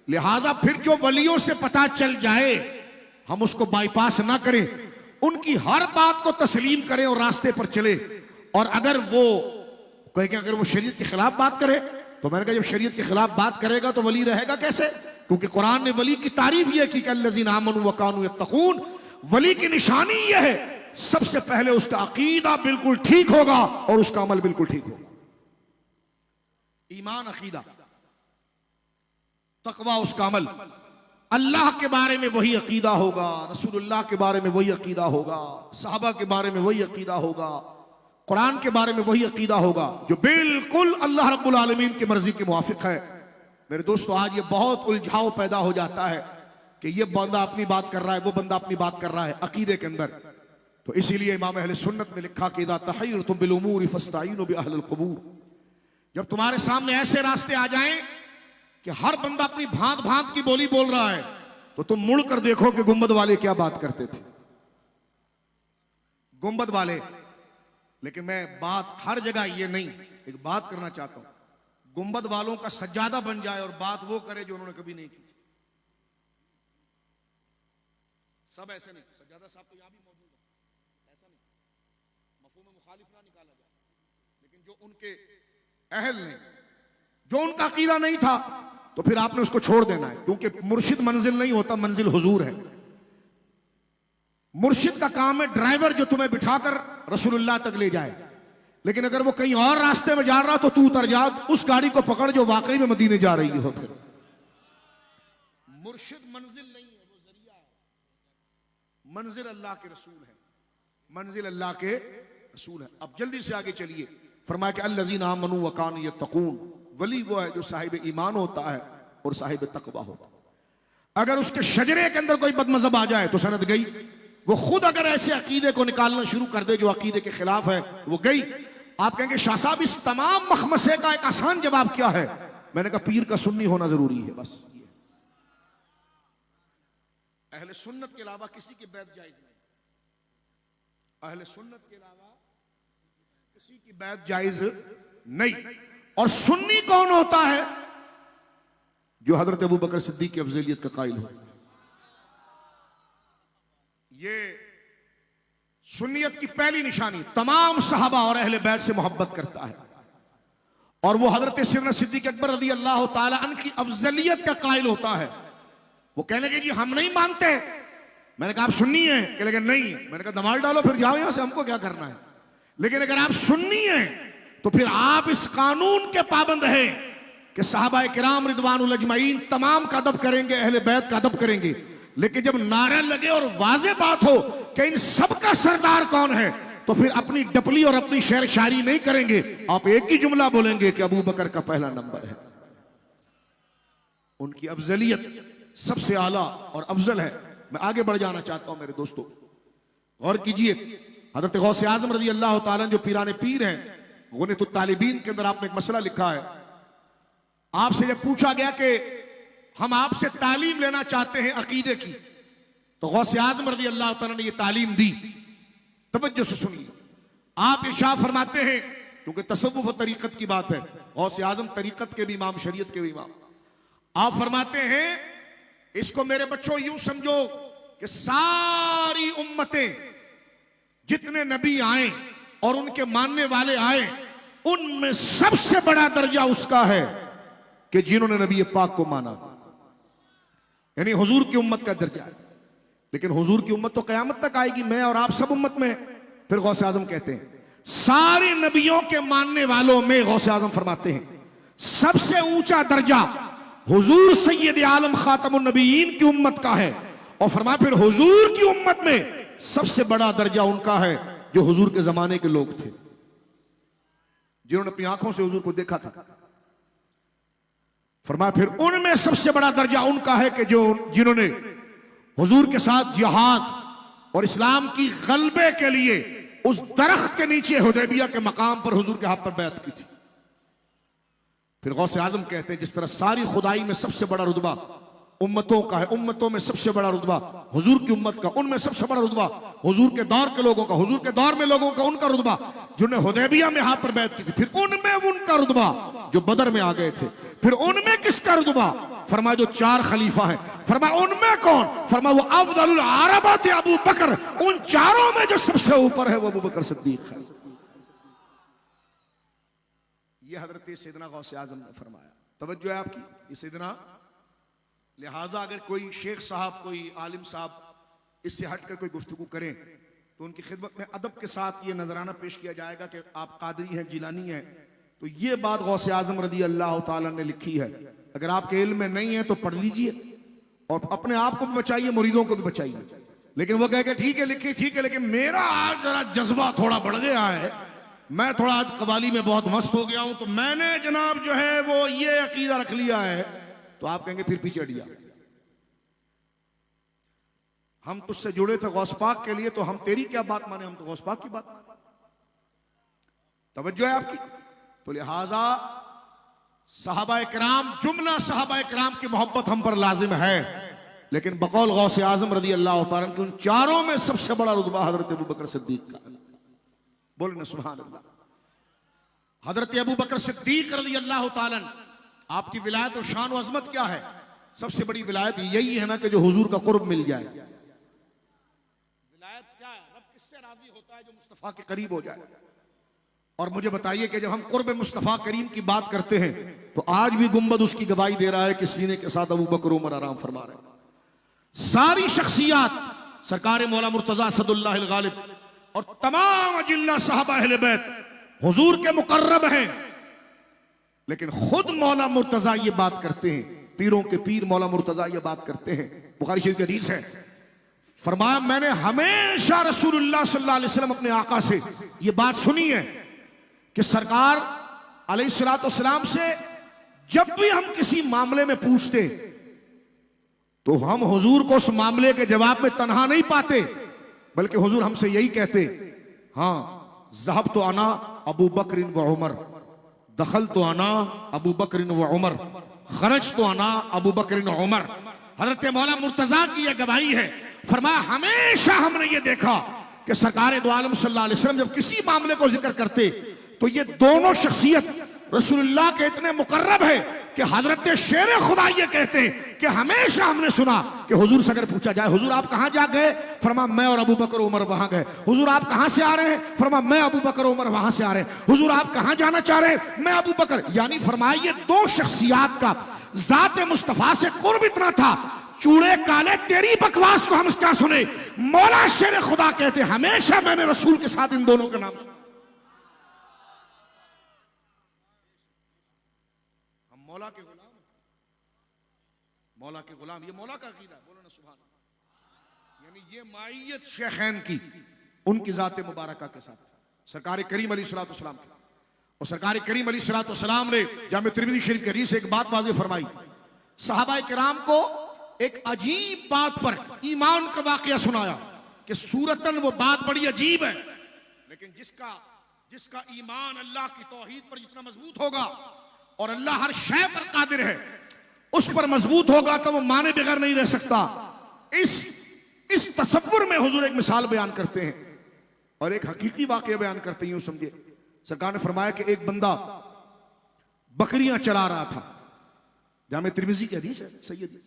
लिहाजा फिर जो वलियों से पता चल जाए, हम उसको बाईपास ना करें, उनकी हर बात को तस्लीम करें और रास्ते पर चले। और अगर वो कहे कि अगर वो शरीयत के खिलाफ बात करे, तो मैंने कहा जब शरीयत के खिलाफ बात करेगा तो वली रहेगा कैसे? क्योंकि कुरान ने वली की तारीफ यह की कि अल्लज़ीना आमनू व कानू यत्तकून। वली की निशानी यह है, सबसे पहले उसका अकीदा बिल्कुल ठीक होगा और उसका अमल बिल्कुल ठीक होगा। ईमान, अकीदा, तकवा, उसका अमल। अल्लाह के बारे में वही अकीदा होगा, रसूलुल्लाह के बारे में वही अकीदा होगा, सहाबा के बारे में वही अकीदा होगा, कुरान के बारे में वही अकीदा होगा जो बिल्कुल अल्लाह रब्बुल आलमीन की मर्जी के मुवाफिक है। मेरे दोस्तों, आज ये बहुत उलझाव पैदा हो जाता है कि ये बंदा अपनी बात कर रहा है, वो बंदा अपनी बात कर रहा है अकीदे के अंदर। तो इसीलिए इमाम अहले सुन्नत ने लिखा कि इज़ा तहय्यरतुम बिल उमूरि फस्तईनु बि अहलिल क़ुबूर। जब तुम्हारे सामने ऐसे रास्ते आ जाएं कि हर बंदा अपनी भांत भांत की बोली बोल रहा है, तो तुम मुड़ कर देखो कि गुंबद वाले क्या बात करते थे। गुंबद वाले, लेकिन मैं बात हर जगह ये नहीं, एक बात करना चाहता हूं, गुंबद वालों का सज्जादा बन जाए और बात वो करे जो उन्होंने कभी नहीं की। सब ऐसे नहीं, सज्जादा साहब तो यहां भी मौजूद है, ऐसा नहीं, मफहूम मुखालिफ ना निकाला जाए, लेकिन जो उनके अहल ने, जो उनका अकीदा नहीं था, तो फिर आपने उसको छोड़ देना है। क्योंकि मुर्शिद मंजिल नहीं होता, मंजिल हुजूर है। मुर्शिद का काम है ड्राइवर जो तुम्हें बिठाकर रसूलुल्लाह तक ले जाए, लेकिन अगर वो कहीं और रास्ते में जा रहा तो तू उतर जा, उस गाड़ी को पकड़ जो वाकई में मदीने जा रही हो। फिर मुर्शिद मंजिल नहीं है, वो जरिया है। मंजिल अल्लाह के रसूल है, मंजिल अल्लाह के रसूल है। अब जल्दी से आगे चलिए। फरमाया कि अल्लज़ीना आमनू व कानू यत्तकून। वली वो है जो साहिब ईमान होता है और साहिब तकवा होता है। अगर उसके शजरे के अंदर कोई बदमज़हब आ जाए तो सनद गई। वो खुद अगर ऐसे अकीदे को निकालना शुरू कर दे जो अकीदे के खिलाफ है, वो गई। आप कहेंगे शाह साहब इस तमाम मखमसे का एक आसान जवाब क्या है? मैंने कहा पीर का सुन्नी होना जरूरी है, बस। अहले सुन्नत के अलावा किसी की बैत जायज नहीं, अहले सुन्नत के अलावा किसी की बैत जायज नहीं। और सुन्नी कौन होता है? जो हजरत अबू बकर सिद्दीक की अफजलियत का कायल हो। ये सुन्नियत की पहली निशानी, तमाम सहाबा और अहले बैत से मोहब्बत करता है। और वो हजरत सैयदना सिद्दीक अकबर रज़ी अल्लाह ताला अन्हु की अफजलियत का कायल होता है। वो कहने लगे जी हम नहीं मानते। मैंने कहा आप सुन्नी हैं? कह लगे नहीं। मैंने कहा दमाल डालो फिर जाओ यहां से, हमको क्या करना है। लेकिन अगर आप सुन्नी हैं तो फिर आप इस कानून के पाबंद हैं कि सहाबा किराम रिदवानुल अजमईन तमाम का अदब करेंगे, अहले बैत का अदब करेंगे। लेकिन जब नारा लगे और वाज़ेह बात हो कि इन सब का सरदार कौन है, तो फिर अपनी डपली और अपनी शेर शायरी नहीं करेंगे, आप एक ही जुमला बोलेंगे कि अबू बकर का पहला नंबर है। उनकी अफजलियत सबसे आला और अफजल है। मैं आगे बढ़ जाना चाहता हूं मेरे दोस्तों, गौर कीजिए। हजरत गौसे आजम रज़ी अल्लाह ताला जो पीराने पीर हैं, गुनियतुत तालिबीन के अंदर आपने एक मसला लिखा है। आपसे जब पूछा गया कि हम आपसे तालीम लेना चाहते हैं अकीदे की, तो गौसे आजम रज़ी अल्लाह ताला ने ये तालीम दी। तवज्जो से सुनिए, आप इरशाद फरमाते हैं, क्योंकि तसव्वुफ और तरीकत की बात है, गौसे आजम तरीकत के भी इमाम, शरीयत के भी इमाम। आप फरमाते हैं, इसको मेरे बच्चों यूं समझो कि सारी उम्मतें, जितने नबी आए और उनके मानने वाले आए, उनमें सबसे बड़ा दर्जा उसका है कि जिन्होंने नबी पाक को माना, यानी हुजूर की उम्मत का दर्जा है। लेकिन हुजूर की उम्मत तो कयामत तक आएगी, मैं और आप सब उम्मत में। फिर गौसे आजम कहते हैं, सारे नबियों के मानने वालों में गौसे आजम फरमाते हैं सबसे ऊंचा दर्जा हुजूर सैयद आलम खातमुन नबीयीन की उम्मत का है। और फरमा फिर हुजूर की उम्मत में सबसे बड़ा दर्जा उनका है जो हुजूर के जमाने के लोग थे, जिन्होंने अपनी आंखों से हुजूर को देखा था। फरमाया फिर उनमें सबसे बड़ा दर्जा उनका है कि जिन्होंने हुजूर के साथ जिहाद और इस्लाम की गलबे के लिए उस दरख्त के नीचे हुदैबिया के मकाम पर हुजूर के हाथ पर बैत की थी। फिर गौसे आजम कहते हैं, जिस तरह सारी खुदाई में सबसे बड़ा रुतबा उम्मतों का है, उम्मतों में सबसे बड़ा रुतबा हुजूर की उम्मत का, उनमें सबसे बड़ा रुतबा हुजूर के दौर के लोगों का, हुजूर के दौर में लोगों का उनका रुतबा जिन्होंने हुदैबिया में हाथ पर बैत की थी। फिर उनमें उनका रुतबा जो बदर में आ गए थे। फिर उनमें किसका रुतबा? फरमा जो 4 खलीफा हैं। फरमा उनमें कौन? फरमा वो अफदलुल अरबा थे अबू बकर, उन चारों में जो सबसे ऊपर है वो अबू बकर सिद्दीक है। ये हजरत सैयदना गौसे आजम ने फरमाया। तवज्जो है आपकी, ये सैयदना। लिहाजा अगर कोई शेख साहब, कोई आलिम साहब इससे हटकर कोई गुफ्तगू करें तो उनकी खिदमत में अदब के साथ ये नजराना पेश किया जाएगा कि आप कादरी हैं, जिलानी हैं। तो ये बात गौसे आजम रज़ी अल्लाह ताला ने लिखी है। अगर आपके इल्म में नहीं है तो पढ़ लीजिए और अपने आप को भी बचाइए, मुरीदों को भी बचाइए। लेकिन वो कह के ठीक है लिखी, ठीक है, लेकिन मेरा आज जरा जज्बा थोड़ा बढ़ गया है, मैं थोड़ा आज कवाली में बहुत मस्त हो गया हूं, तो मैंने जनाब जो है वो ये अकीदा रख लिया है, तो आप कहेंगे फिर पीछे हटिया। हम तुझसे जुड़े थे गौस पाक के लिए, तो हम तेरी क्या बात माने, हम तो गौस पाक की बात माने। तवज्जो है आपकी। तो लिहाजा सहाबाए किराम, जुमला सहाबाए किराम की मोहब्बत हम पर लाजिम है, लेकिन बकौल गौसे आजम रज़ी अल्लाह ताला के उन चारों में सबसे बड़ा रुतबा हजरत अबू बकर सिद्दीक का। बोले ना सुभान अल्लाह। हजरत अबू बकर सिद्दीक रज़ी अल्लाह ताला, आपकी विलायत और शान और अजमत क्या है? सबसे बड़ी विलायत यही है ना कि जो हुजूर का कुर्ब मिल जाए। विलायत क्या है? रब किससे राजी होता है? जो मुस्तफा के करीब हो जाए। और मुझे बताइए कि जब हम कुर्ब मुस्तफा करीम की बात करते हैं तो आज भी गुंबद उसकी गवाही दे रहा है कि सीने के साथ अबू बकर उमर आराम फरमा रहे हैं। सारी शख्सियात सरकार मौला मुर्तजा सदुल्लाह अल गालिब और तमाम अजिल्ला साहबा अहले बैत हुजूर के मुकर्रब हैं, लेकिन खुद मौला मुर्तजा ये बात करते हैं, पीरों के पीर मौला मुर्तजा ये बात करते हैं। बुखारी शरीफ की हदीस है, फरमाया मैंने हमेशा रसूलुल्लाह सल्लल्लाहु अलैहि वसल्लम अपने आका से ये बात सुनी है कि सरकार अलैहिस्सलाम से जब भी हम किसी मामले में पूछते तो हम हुजूर को उस मामले के जवाब में तन्हा नहीं पाते, बल्कि हुजूर हमसे यही कहते, हाँ ज़हब तो आना अबू बकर व उमर, दखल तो आना अबू बकर व उमर, खरज तो आना अबू बकर व उमर। हजरत मौला मुर्तजा की यह गवाही है। फरमाया हमेशा हमने ये देखा कि सरकार दो आलम सल्लल्लाहु अलैहि वसल्लम जब किसी मामले को जिक्र करते तो ये दोनों शख्सियत रसूलुल्लाह के इतने मुकर्रब है कि हजरत शेर खुदा ये कहते हैं कि हमेशा हमने सुना कि हुजूर से अगर पूछा जाए हुजूर आप कहां जा गए, फरमा मैं और अबू बकर उमर वहां गए। हुजूर आप कहां से आ रहे हैं, फरमा मैं अबू बकर उमर वहां से आ रहे हैं। हुजूर आप कहां जाना चाह रहे हैं, मैं अबू बकर। यानी फरमाया ये दो शख्सियात का जाते मुस्तफा से कुर्ब इतना था, चूड़े काले तेरी बकवास को हम क्या सुने। मौला शेर खुदा कहते हमेशा मैंने रसूल के साथ इन दोनों का नाम सुना। मौला के गुलाम, मौला के गुलाम, ये मौला का अकीदा। बोलो ना सुभान अल्लाह। यानी ये माइयत शेखैन की उनकी जाते मुबारका के साथ सरकार करीम अलैहिस्सलाम की, और सरकार करीम अलैहिस्सलाम ने जामे तिरमिज़ी शरीफ के हदीस से एक बात वाज़ेह फरमाई। सहाबाए किराम को एक अजीब बात पर ईमान का वाकया सुनाया कि सूरतन वो बात बड़ी अजीब है, लेकिन जिसका ईमान अल्लाह की तौहीद पर जितना मजबूत होगा और अल्लाह हर शय पर कादिर है उस पर मजबूत होगा तो वो माने बगैर नहीं रह सकता। इस तसव्वुर में हुजूर एक मिसाल बयान करते हैं और एक हकीकी वाकया बयान करते हैं। यूं समझे, सरकार ने फरमाया कि एक बंदा बकरियां चरा रहा था, जामे तिरमिज़ी की हदीस है, सैयद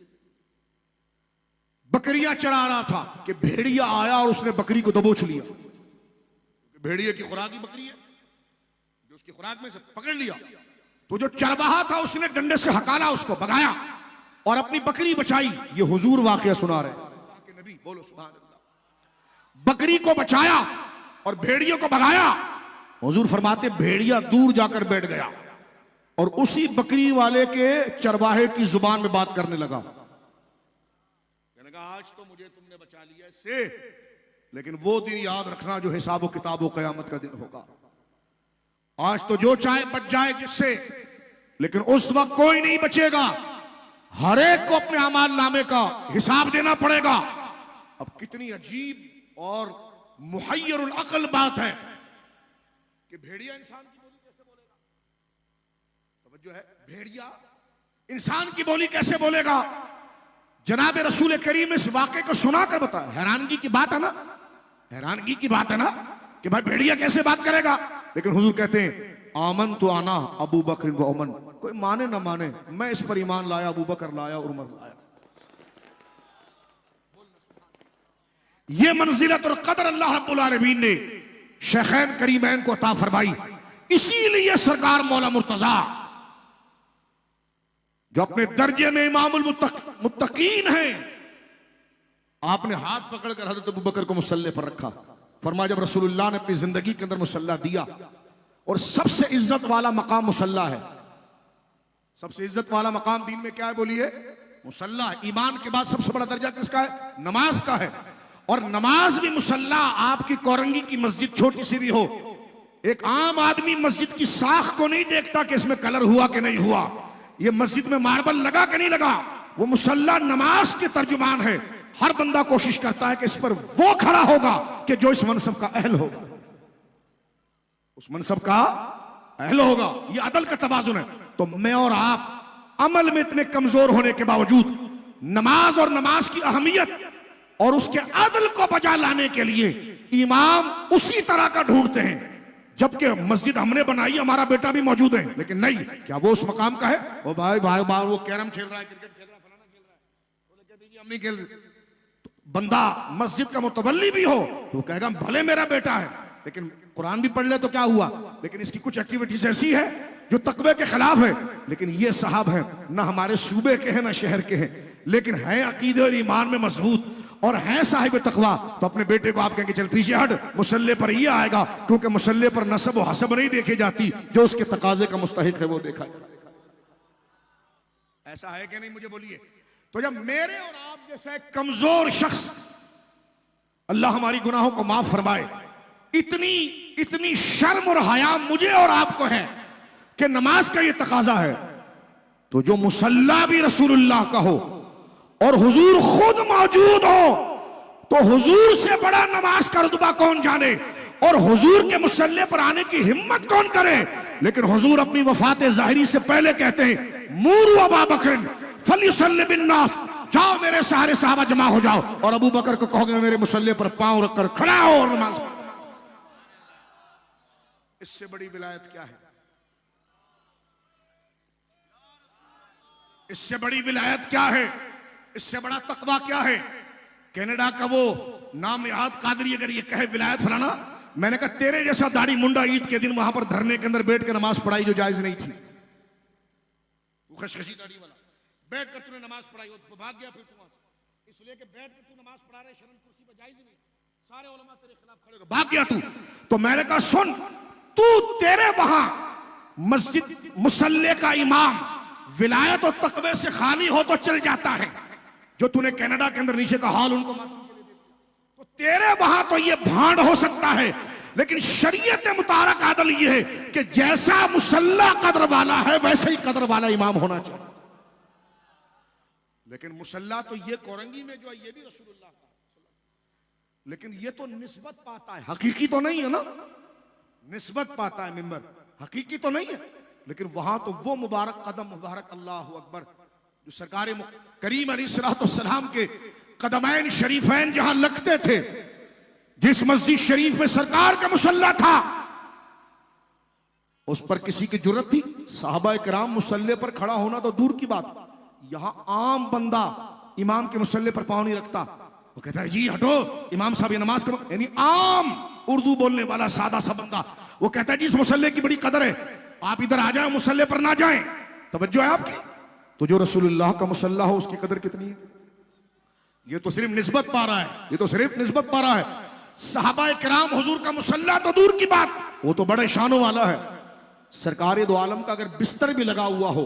बकरियां चरा रहा था कि भेड़िया आया और उसने बकरी को दबोच लिया। भेड़िए की खुराक ही बकरी है, जो उसकी खुराक में से पकड़ लिया। तो जो चरवाहा था उसने डंडे से हकाला, उसको भगाया और अपनी बकरी बचाई। ये हुजूर वाकया सुना रहे हैं, नबी बोलो सुभान अल्लाह। बकरी को बचाया और भेड़ियों को भगाया। हुजूर फरमाते भेड़िया दूर जाकर बैठ गया और उसी बकरी वाले के चरवाहे की जुबान में बात करने लगा। कहने लगा आज तो मुझे तुमने बचा लिया इससे, लेकिन वो दिन याद रखना जो हिसाब व किताब व क़यामत का दिन होगा। आज तो जो चाहे बच जाए जिससे, लेकिन उस वक्त कोई नहीं बचेगा। हर एक को अपने अमाल नामे का हिसाब देना पड़ेगा। अब कितनी अजीब और मुहय्यरुल अक़ल बात है कि भेड़िया इंसान की बोली कैसे बोलेगा। तवज्जो है, भेड़िया इंसान की बोली कैसे बोलेगा। जनाब रसूल करीम इस वाक़े को सुनाकर बताया। हैरानगी की बात है ना, हैरानगी की बात है ना कि भाई भेड़िया कैसे बात करेगा। लेकिन हुजूर कहते हैं आमन तो आना अबू बकर व उमर, कोई माने ना माने मैं इस पर ईमान लाया, अबू बकर लाया और उमर लाया। ये मंजिलत और कदर अल्लाह रब्बुल आलमीन ने शेखैन करीमैन को अता फरमाई। इसीलिए सरकार मौला मुर्तजा जो अपने दर्जे में इमामुल मुत्तकीन हैं, आपने हाथ पकड़कर हजरत अबू बकर को मुसल्ले पर रखा। फरमाया जब रसूलुल्लाह ने अपनी जिंदगी के अंदर मुसल्ला दिया, और सबसे इज्जत वाला मकाम मुसल्ला है। सबसे इज्जत वाला मकाम दीन में क्या है बोलिए? मुसल्ला। ईमान के बाद सबसे बड़ा दर्जा किसका है? नमाज का है। और नमाज भी मुसल्ला। आपकी कोरंगी की मस्जिद छोटी सी भी हो, एक आम आदमी मस्जिद की साख को नहीं देखता कि इसमें कलर हुआ कि नहीं हुआ, ये मस्जिद में मार्बल लगा कि नहीं लगा। वो मुसल्ला नमाज के तर्जुमान है। हर बंदा कोशिश करता है कि इस पर वो खड़ा होगा कि जो इस मनसब का अहल होगा, उस मनसब का अहल होगा। ये अदल का तवाजुन है। तो मैं और आप अमल में इतने कमजोर होने के बावजूद नमाज और नमाज की अहमियत और उसके अदल को बजा लाने के लिए इमाम उसी तरह का ढूंढते हैं। जबकि मस्जिद हमने बनाई, हमारा बेटा भी मौजूद है, लेकिन नहीं, क्या वो उस मकाम का है? वो भाई वो कैरम खेल रहा है, क्रिकेट खेल रहा है, फलाना खेल रहा है, बोले कह दीजिए हम नहीं खेल रहे। तो बंदा मस्जिद का मुतवल्ली भी हो तो कहेगा भले मेरा बेटा है, लेकिन कुरान भी पढ़ ले तो क्या हुआ। लेकिन इसकी कुछ एक्टिविटीज ऐसी है जो तकवे के खिलाफ है। लेकिन ये साहब हैं, ना हमारे सूबे के हैं ना शहर के हैं, लेकिन हैं अकीदे और ईमान में मजबूत और है साहिब तकवा। तो अपने बेटे को आप कहेंगे चल पीछे हट, मुसल्ले पर ये आएगा, क्योंकि मुसल्ले पर नसब और हसब नहीं देखी जाती, जो उसके तकाजे का मुस्तहिक है वो देखा। ऐसा है कि नहीं, मुझे बोलिए। तो जब मेरे और आप जैसा एक कमजोर शख्स, अल्लाह हमारी गुनाहों को माफ फरमाए, इतनी शर्म और हया मुझे और आपको है कि नमाज का ये तकाजा है, तो जो मुसल्ला भी रसूलुल्लाह का हो और हुजूर खुद मौजूद हो, तो हुजूर से बड़ा नमाज का रुतबा कौन जाने, और हुजूर के मुसल्ले पर आने की हिम्मत कौन करे। लेकिन हुजूर अपनी वफात ज़ाहिरी से पहले कहते हैं मूरू अबा बकर फलियुसल्लि बिन्नास, जाओ मेरे सारे सहाबा जमा हो जाओ और अबू बकर को कहोगे मेरे मुसल्ले पर पांव रखकर खड़ा हो और नमाज। इससे बड़ी विलायत क्या है? इससे बड़ी विलायत क्या है? इससे बड़ा तकवा क्या है? कनाडा का वो नाम याद कादरी अगर ये कहे विलायत फलाना, मैंने कहा तेरे जैसा दाढ़ी मुंडा ईद के दिन वहां पर धरने के अंदर बैठ के नमाज पढ़ाई जो जायज नहीं थी, वो खशखशी दाढ़ी वाला बैठ कर तूने नमाज पढ़ाई, वो भाग गया फिर तू वहां से, इसलिए कि बैठ कर तू नमाज पढ़ा रहे, शर्म कुर्सी पर जायज नहीं, सारे उलमा तेरे खिलाफ खड़े हो, भाग गया तू। तो मैंने कहा सुन, तू तेरे वहां मस्जिद मुसल्ले का इमाम विलायत और तकवे से खाली हो तो चल जाता है। जो तूने कनाडा के अंदर नीचे का हॉल उनको तो तेरे वहां तो ये भांड हो सकता है, लेकिन शरीयत मुतारक आदल ये है कि जैसा मुसल्ला कदर वाला है वैसे ही कदर वाला इमाम होना चाहिए। लेकिन मुसल्ला तो ये कोरंगी में जो है ये भी रसूलुल्लाह का, लेकिन ये तो निस्बत पाता है, हकीकी तो नहीं है ना। निस्बत पाता है मिंबर, हकीकी तो नहीं है। लेकिन वहां तो वो मुबारक कदम, मुबारक अल्लाह अकबर, जो सरकार करीम अलैहिस्सलाम के कदमैन शरीफैन जहां लगते थे, जिस मस्जिद शरीफ में सरकार का मुसल्ला था, उस पर किसी की जुर्रत थी? साहबा किराम मुसल्ले पर खड़ा होना तो दूर की बात, यहां आम बंदा इमाम के मुसल्ले पर पांव नहीं रखता। वो कहता है जी हटो, इमाम साहब ये नमाज करो। यानी आम उर्दू बोलने वाला सादा सा बंदा वो कहता है जी इस मुसल्ले की बड़ी कदर है, आप इधर आ जाए, मुसल्ले पर ना जाएं। तवज्जो है आपकी? तो जो रसूलुल्लाह का मुसल्ला हो उसकी कदर कितनी है? ये तो सिर्फ निस्बत पा रहा है, ये तो सिर्फ निस्बत पा रहा है। सहाबा किराम हुजूर का मुसल्ला तो दूर की बात, वो तो बड़े शानों वाला है। सरकार दो आलम का अगर बिस्तर भी लगा हुआ हो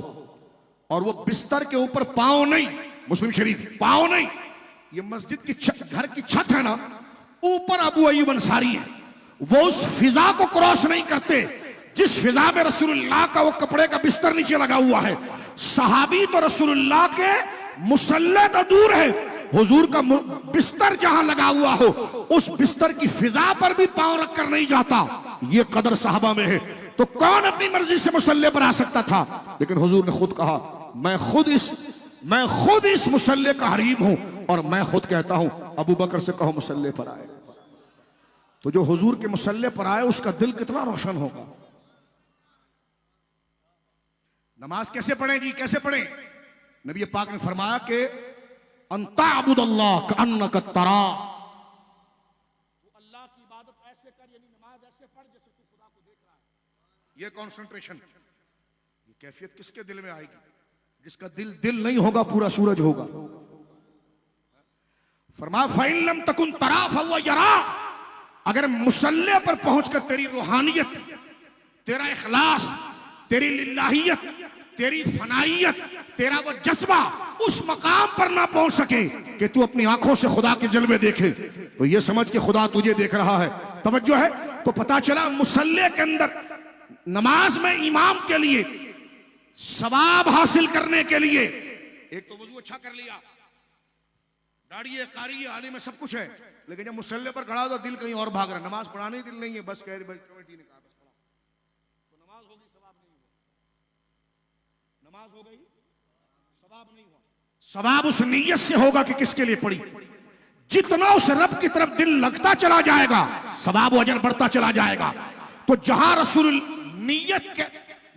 और वो बिस्तर के ऊपर पांव नहीं, मुस्लिम शरीफ पांव नहीं, ये मस्जिद की घर की छत है ना, ऊपर अबू अय्यूब अंसारी है, वो उस फिजा को क्रॉस नहीं करते जिस फिजा में रसूलुल्लाह का वो कपड़े का बिस्तर नीचे लगा हुआ है। सहाबी तो रसूलुल्लाह के मुसल्ले तो दूर है, हुजूर का बिस्तर जहां लगा हुआ हो उस बिस्तर की फिजा पर भी पांव रखकर नहीं जाता। ये कदर साहबा में है। तो कौन अपनी मर्जी से मुसल्ले पर आ सकता था? लेकिन हुजूर ने खुद कहा मैं खुद इस मुसल्ले का हरीम हूं, और मैं खुद कहता हूं अबू बकर से कहो मुसल्ले पर आए। तो जो हुजूर के मुसल्ले पर आए उसका दिल कितना रोशन होगा। नमाज कैसे पढ़े जी, कैसे पढ़े? नबी पाक ने फरमाया कि अंता अबुदल्लाह का अन्नका तरा, अल्लाह की इबादत ऐसे कर, यानी नमाज ऐसे पढ़ जैसे तू खुदा को देख रहा है। ये कंसंट्रेशन, ये कैफियत किसके दिल में आएगी? जिसका दिल नहीं होगा पूरा सूरज होगा। फरमाया फ़इन लम तकुन तरा फहुव यरा, अगर मुसल्ले पर पहुंचकर तेरी रूहानियत, तेरा इखलास, तेरी लिल्लाहियत, तेरी फनाइयत, तेरा वो जज्बा उस मकाम पर ना पहुंच सके कि तू अपनी आंखों से खुदा के जलवे देखे, तो ये समझ के खुदा तुझे देख रहा है। तवज्जो है? तो पता चला मुसल्ले के अंदर नमाज में इमाम के लिए सवाब हासिल करने के लिए एक तो वजू अच्छा कर लिया, दाढ़ी है, कारी है, आलिम में सब कुछ है, लेकिन जब मुसल्ले पर खड़ा हो तो दिल कहीं और भाग रहा है। नमाज पढ़ाने ही दिल नहीं है, बस कह रही कमेटी ने कहा बस पढ़ा, तो नमाज होगी सवाब नहीं होगा। नमाज हो गई सवाब नहीं हुआ। सवाब उस नीयत से होगा कि किसके लिए पढ़ी। जितना उस रब की तरफ दिल लगता चला जाएगा सवाब व अजर बढ़ता चला जाएगा। तो जहां रसूल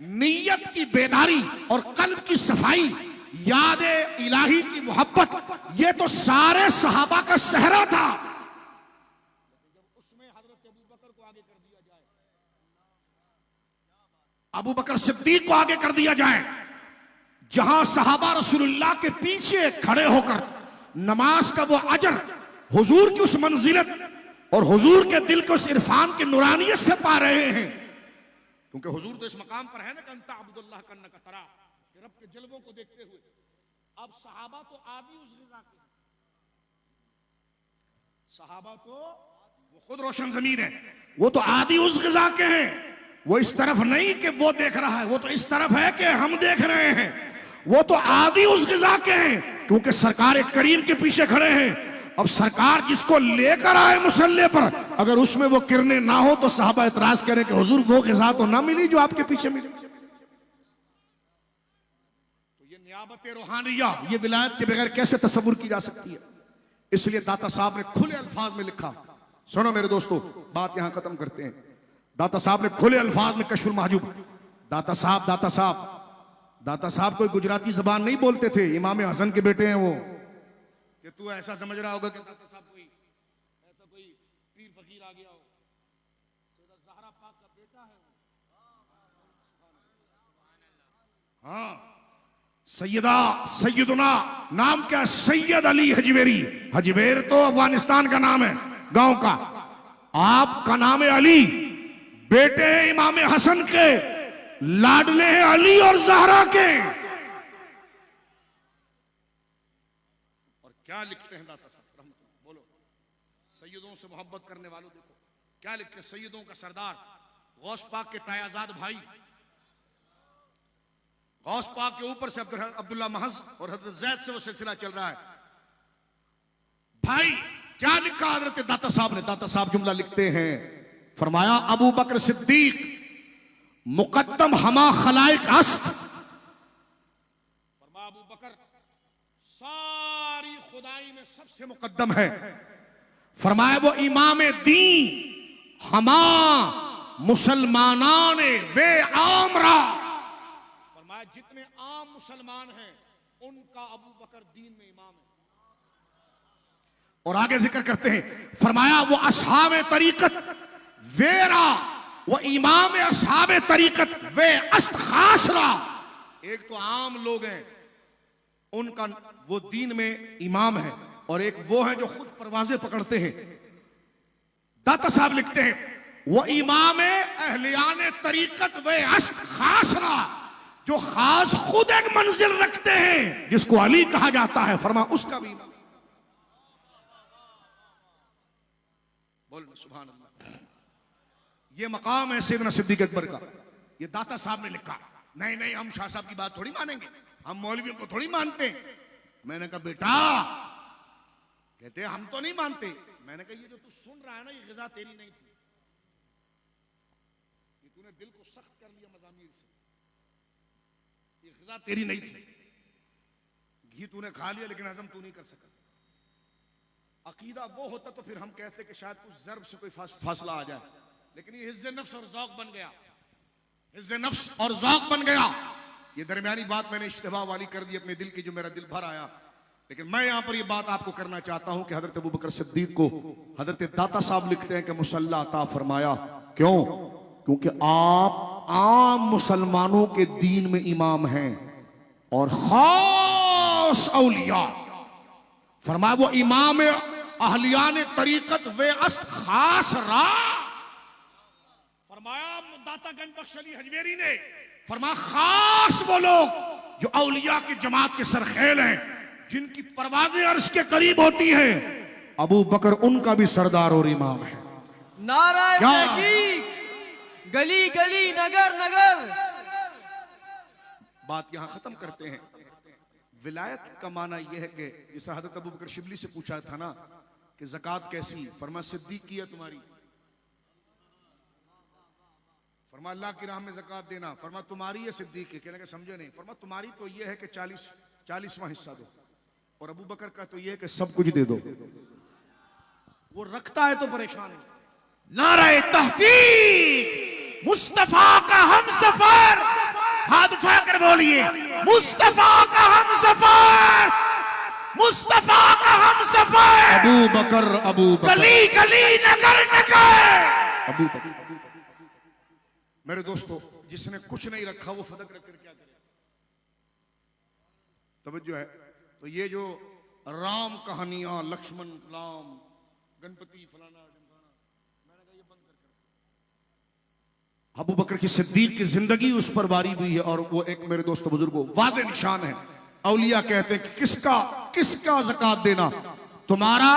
नीयत की बेदारी और कल्ब की सफाई, याद इलाही की मोहब्बत, ये तो सारे सहाबा का सहरा था। उसमें हजरत अबू बकर को आगे कर दिया जाए, अबू बकर सिद्दीक को आगे कर दिया जाए, जहां सहाबा रसूलुल्लाह के पीछे खड़े होकर नमाज का वो अजर, हुजूर की उस मंजिलत और हुजूर के दिल को उस इरफान की नूरानियत से पा रहे हैं। क्योंकि हुजूर तो इस मकाम पर है ना, अंता अब्दुल्लाह कन्ना का तरा, रब के जलवों को देखते हुए। अब सहाबा तो आदि उस ग़िज़ा के, सहाबा तो वो खुद रोशन जमीन है, वो तो आदि उस ग़िज़ा के हैं। वो इस तरफ नहीं कि वो देख रहा है, वो तो इस तरफ है कि हम देख रहे हैं। वो तो आदि उस ग़िज़ा के हैं, क्योंकि सरकार करीम के पीछे खड़े हैं। अब सरकार जिसको लेकर आए मुसल्ले पर, अगर उसमें वो किरणें ना हो तो साहबा इतराज करें कि हुजूर वो ग़िज़ा तो ना मिली जो आपके पीछे मिली। तो ये नियाबत रूहानिया, ये विलायत के बगैर कैसे तसव्वुर की जा सकती है? इसलिए दाता साहब ने खुले अल्फाज में लिखा। सुनो मेरे दोस्तों, बात यहां खत्म करते हैं। दाता साहब ने खुले अल्फाज में कश्फुल महजूब, दाता साहब कोई गुजराती जबान नहीं बोलते थे। इमाम हसन के बेटे हैं वो, कि तू ऐसा समझ रहा होगा कि दाता साहब कोई ऐसा कोई पीर फकीर आ गया हो। सैयदा ज़हरा पाक का बेटा है। हाँ, सैयदुना नाम क्या? सैयद अली हजवेरी। हजवेर तो अफगानिस्तान का नाम है, गांव का। आपका नाम है अली, बेटे हैं इमाम हसन के, लाडले हैं अली और ज़हरा के। क्या लिखते हैं दाता साहब रहमतुल्लाह, बोलो। सैयदों से मोहब्बत करने वालों देखो क्या लिखते हैं। सैयदों का सरदार गौस पाक के तायाजाद भाई, गौस पाक के ऊपर से अब्दुल्ला महज और हजरत जैद से वो सिलसिला चल रहा है। भाई क्या लिखा हजरत दाता साहब ने? दाता साहब जुमला लिखते हैं, फरमाया अबू बकर सिद्दीक मुकद्दम हमा खलाइक अस्त। फरमाया अबू बकर सारी खुदाई में सबसे मुकद्दम है। फरमाया वो इमाम दीन हमा मुसलमानान वे आमरा। फरमाया जितने आम मुसलमान हैं उनका अबू बकर दीन में इमाम है। और आगे जिक्र करते हैं, फरमाया वो असहाब तरीकत वेरा वो इमाम असहाब तरीकत वे अस्त खासरा। एक तो आम लोग हैं उनका वो दीन में इमाम है, और एक वो है जो खुद परवाज़ें पकड़ते हैं। दाता साहब लिखते हैं वो इमाम अहलियान तरीकत वे अस्त खासरा, जो खास खुद एक मंजिल रखते हैं जिसको अली कहा जाता है। फरमा उसका भी इमाम। बोलो सुभान अल्लाह। ये मकाम है सैयदना सिद्दीक अकबर का, ये दाता साहब ने लिखा। नहीं नहीं हम शाह साहब की बात थोड़ी मानेंगे, हम मौलवियों को थोड़ी मानते हैं। मैंने कहा बेटा, कहते हम तो नहीं मानते। मैंने कहा ये जो तू सुन रहा है ना, ये ग़िज़ा तेरी नहीं थी, ये तूने दिल को सख्त कर लिया मज़ामीर से, ये ग़िज़ा तेरी नहीं थी। घी तूने खा लिया लेकिन हजम तू नहीं कर सका। अकीदा वो होता तो फिर हम कहते कि शायद कुछ ज़र्ब से कोई फासला आ जाए, लेकिन ये हिज़्ज़े नफ्स और ज़ौक़ बन गया, हिज़्ज़े नफ्स और ज़ौक़ बन गया। ये दरमियानी बात मैंने इश्तिबा वाली कर दी अपने दिल की, जो मेरा दिल भर आया। लेकिन मैं यहां पर ये बात आपको करना चाहता हूं कि हजरत अबू बकर सिद्दीक को हजरत दाता साहब लिखते हैं कि मुसल्ला अता फरमाया। क्यों? क्योंकि आप आम मुसलमानों के दीन में इमाम हैं और खास औलिया। फरमाया वो इमाम अहलियान तरीकत वे अस्त खास रा। फरमाया दातागंज बख्श अली हजवेरी ने, फरमाया खास वो लोग जो औलिया की जमात के सरखेल हैं, जिनकी परवाज़ें अर्श के करीब होती हैं, अबू बकर उनका भी सरदार और इमाम है। नारा तहकीक, गली गली नगर नगर। बात यहां खत्म करते हैं। विलायत का माना यह है कि जिस हजरत अबू बकर शिबली से पूछा था ना कि ज़कात कैसी, फरमा सिद्दीक की है तुम्हारी। फरमा अल्लाह की राह में ज़कात देना, फरमा तुम्हारी है सिद्दीक की। कहने के समझे नहीं। फरमा तुम्हारी तो यह है कि 40वां हिस्सा दो, और अबू बकर का तो यह है कि सब कुछ दे दो। वो रखता है तो परेशान है। नारे तहकीक, मुस्तफा का हम सफर, हाथ उठाकर बोलिए मुस्तफा का हम सफर, मुस्तफा का हम सफर। अबू बकर गली गली नगर नगर। अबू बकर। मेरे दोस्तों, जिसने कुछ नहीं रखा वो फदक रख कर क्या करे? तवज्जो है। तो ये जो राम कहानियां, लक्ष्मण राम, गणपति फलाना ढिमकाना, मैंने कहा ये बंद कर। अबू बकर की सिद्दीक की जिंदगी उस पर वारी हुई है, और वो एक मेरे दोस्तों बुजुर्गों वाज़े निशान है। औलिया कहते हैं कि किसका ज़कात देना तुम्हारा।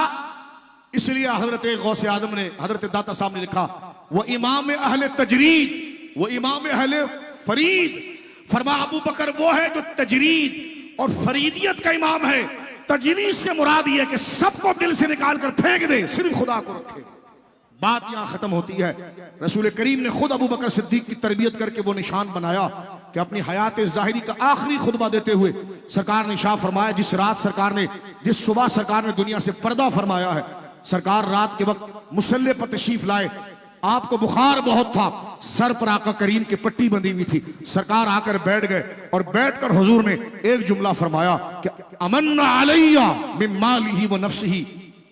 इसलिए हजरत गौसे आजम ने, हजरत दाता साहब ने लिखा वो इमाम अहले तजरीद, वो इमाम अहले फरीद। फरमा अबू बकर वो है जो तजरीद और फरीदियत का इमाम है। तजरीद से मुराद ये है कि सबको दिल से निकाल कर फेंक दे, सिर्फ खुदा को रखे। बात यहां खत्म होती है। रसूल करीम ने खुद अबू बकर सिद्दीक की तरबियत करके वो निशान बनाया कि अपनी हयात ज़ाहिरी का आखिरी खुतबा देते हुए सरकार ने इरशाद फरमाया, जिस सुबह सरकार ने दुनिया से पर्दा फरमाया है, सरकार रात के वक्त मुसल्ले पर तशरीफ लाए। आपको बुखार बहुत था, सर पर आका करीम की पट्टी बंधी हुई थी। सरकार आकर बैठ गए और बैठकर हुजूर ने एक जुमला फरमाया कि अमन्ना अलैया मिन मालिही व नफ्सिही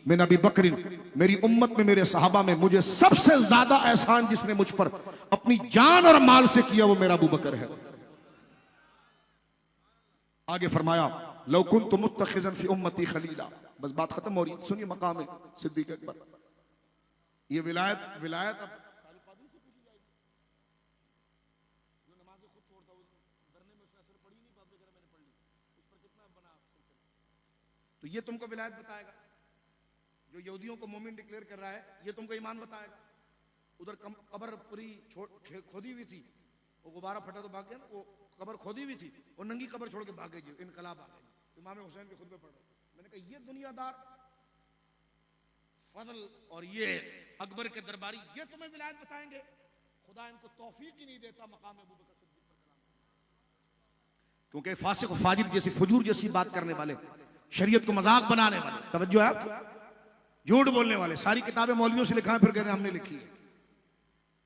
मिन अबी बकरिन। मेरी उम्मत में, मेरे सहाबा में मुझे सबसे ज्यादा एहसान जिसने मुझ पर अपनी जान और माल से किया वो मेरा अबू बकर है। आगे फरमाया लौ कुन्तु मुत्तखिज़न फी उम्मती खलीला। बस बात खत्म हो रही। सुनिए मकाम है सिद्दीक अकबर। ये विलायत अब तो ये तुमको विलायत बताएगा। जो यहूदियों को मोमिन डिक्लेयर कर रहा है, ये तुमको ईमान बताएगा। उधर कब्र पूरी खोदी हुई थी, वो गुब्बारा फटा तो भाग गया ना, वो कब्र खोदी हुई थी, वो नंगी कब्र छोड़ के भाग गई, इनकलाब आ गई। इमाम हुसैन के खुतबे पढ़ रहे, मैंने कहा ये दुनियादार फजल और ये अकबर के दरबारी, ये तुम्हें विलायत बताएंगे। खुदा इनको तौफीक ही नहीं देता मकाम अबू बकर सिद्दीक पर कलाम, क्योंकि फासिक और फाजिर जैसी फजूर जैसी बात करने वाले, शरीयत को मजाक बनाने वाले, तवज्जो है आपकी, झूठ बोलने वाले, सारी किताबें मौलवियों से लिखा है, फिर कह रहे हैं हमने लिखी है।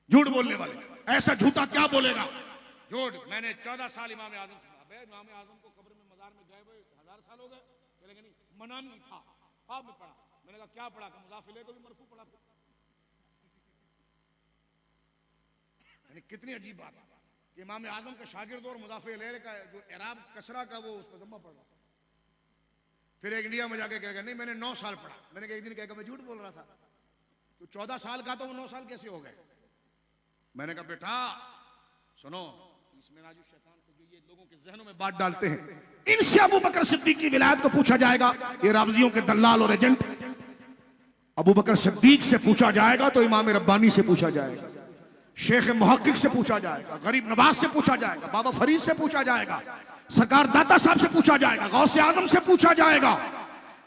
झूठ बोलने वाले, ऐसा झूठा क्या बोलेगा झूठ। मैंने 14 साल इमाम आजम सुना, इमाम आजम को कब्र में मजार में गए हुए 1000 साल हो गए। बोलेंगे नहीं, मना नहीं था, ख्वाब में पढ़ा। मैंने कहा क्या पढ़ा? मुजाफिले को भी मरफू पढ़ा। कितनी अजीब बात है कि इमाम आजम का शागिर्द और मुजाफिल का जो एराब कसरा का वो उस पर जम्मा पढ़ रहा। फिर एक इंडिया में जाके कहेगा नहीं मैंने 9 साल पढ़ा। मैंने कहा एक दिन कहेगा मैं झूठ बोल रहा था। तो 14 साल का तो वो 9 साल कैसे हो गए? मैंने कहा बेटा सुनो, इसमें राजू शैतान से जो ये लोगों के जहनों में बात डालते हैं, इनसे अबू बकर सिद्दीक की विलायत को पूछा जाएगा। ये रावजियों के दलाल और एजेंट। अबू बकर सिद्दीक से पूछा जाएगा तो इमाम रब्बानी से पूछा जाएगा, शेख मुहक्किक से पूछा जाएगा, गरीब नवाज से पूछा जाएगा, बाबा फरीद से पूछा जाएगा, सरकार दाता साहब से पूछा जाएगा, गौसे आजम से पूछा जाएगा,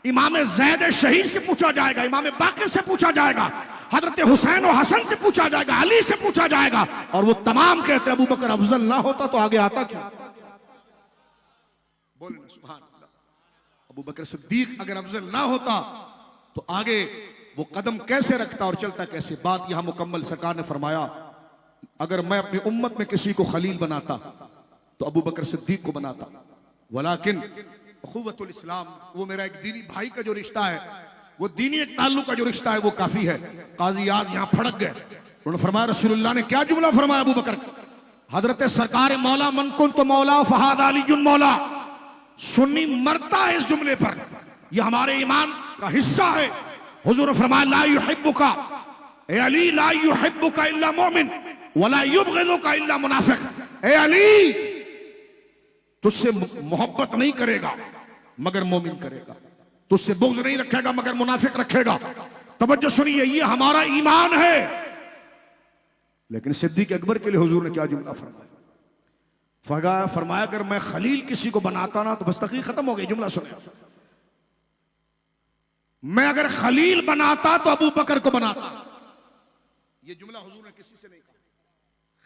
इमाम ज़ैद शहीद से पूछा जाएगा, इमाम बाकिर से पूछा जाएगा, हजरत हुसैन और हसन से पूछा जाएगा, अली से पूछा जाएगा। और वो तमाम कहते हैं अबू बकर अफजल ना होता तो आगे आता क्या? बोले ना सुभान अल्लाह। अबू बकर सिद्दीक अगर अफजल ना होता तो आगे वो कदम कैसे रखता और चलता कैसे? बात यहां मुकम्मल। सरकार ने फरमाया अगर मैं अपनी उम्मत में किसी को खलील बनाता तो अबू बकर सिद्दीक को बनाता, वलाकिन अखुवतुल इस्लाम, वो मेरा एक दीनी भाई का जो रिश्ता है, वो दीनी एक ताल्लुक का जो रिश्ता है वो काफी है। काजी आज यहां फड़क गए। उन्होंने फरमाया, रसूलुल्लाह ने क्या जुमला फरमाया अबू बकर? हजरत सरकार मौला मन कुन तो मौला फहाद अली जुन मौला। सुन्नी मरता है इस जुमले पर, यह हमारे ईमान का हिस्सा है। हुजूर ने फरमाया ला युहिब्बुका ए अली ला युहिब्बुका इल्ला मोमिन वला युबग़िदुका इल्ला मुनाफिक। ए अली तुझसे मोहब्बत नहीं करेगा मगर मोमिन करेगा, तुझसे बुग़्ज़ नहीं रखेगा मगर मुनाफिक रखेगा। तवज्जो सुनिए, ये हमारा ईमान है। लेकिन सिद्दीक अकबर के लिए हुजूर ने क्या जुमला फरमाया? फरमाया अगर मैं खलील किसी को बनाता ना तो बस तकरीर खत्म हो गई। जुमला सुने, मैं अगर खलील बनाता तो अबू बकर को बनाता। ये जुमला हुजूर ने किसी से नहीं कहा।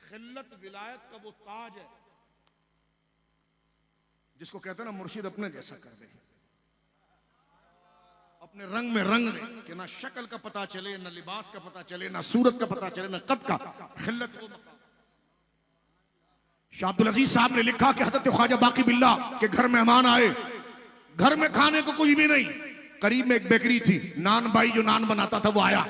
खिल्लत विलायत का वो ताज है जिसको कहते हैं ना मुर्शिद अपने जैसा कर दे, अपने रंग में रंग ले कि ना शक्ल का पता चले, ना लिबास का पता चले, ना सूरत का पता चले, ना कद का। खिल्लत वो मकाम। शाह अब्दुल अजीज साहब ने लिखा कि हजरत ख्वाजा बाकी बिल्ला के घर मेहमान आए, घर में खाने को कुछ भी नहीं, करीब में एक बेकरी थी, नान बाई जो नान बनाता था वो आया।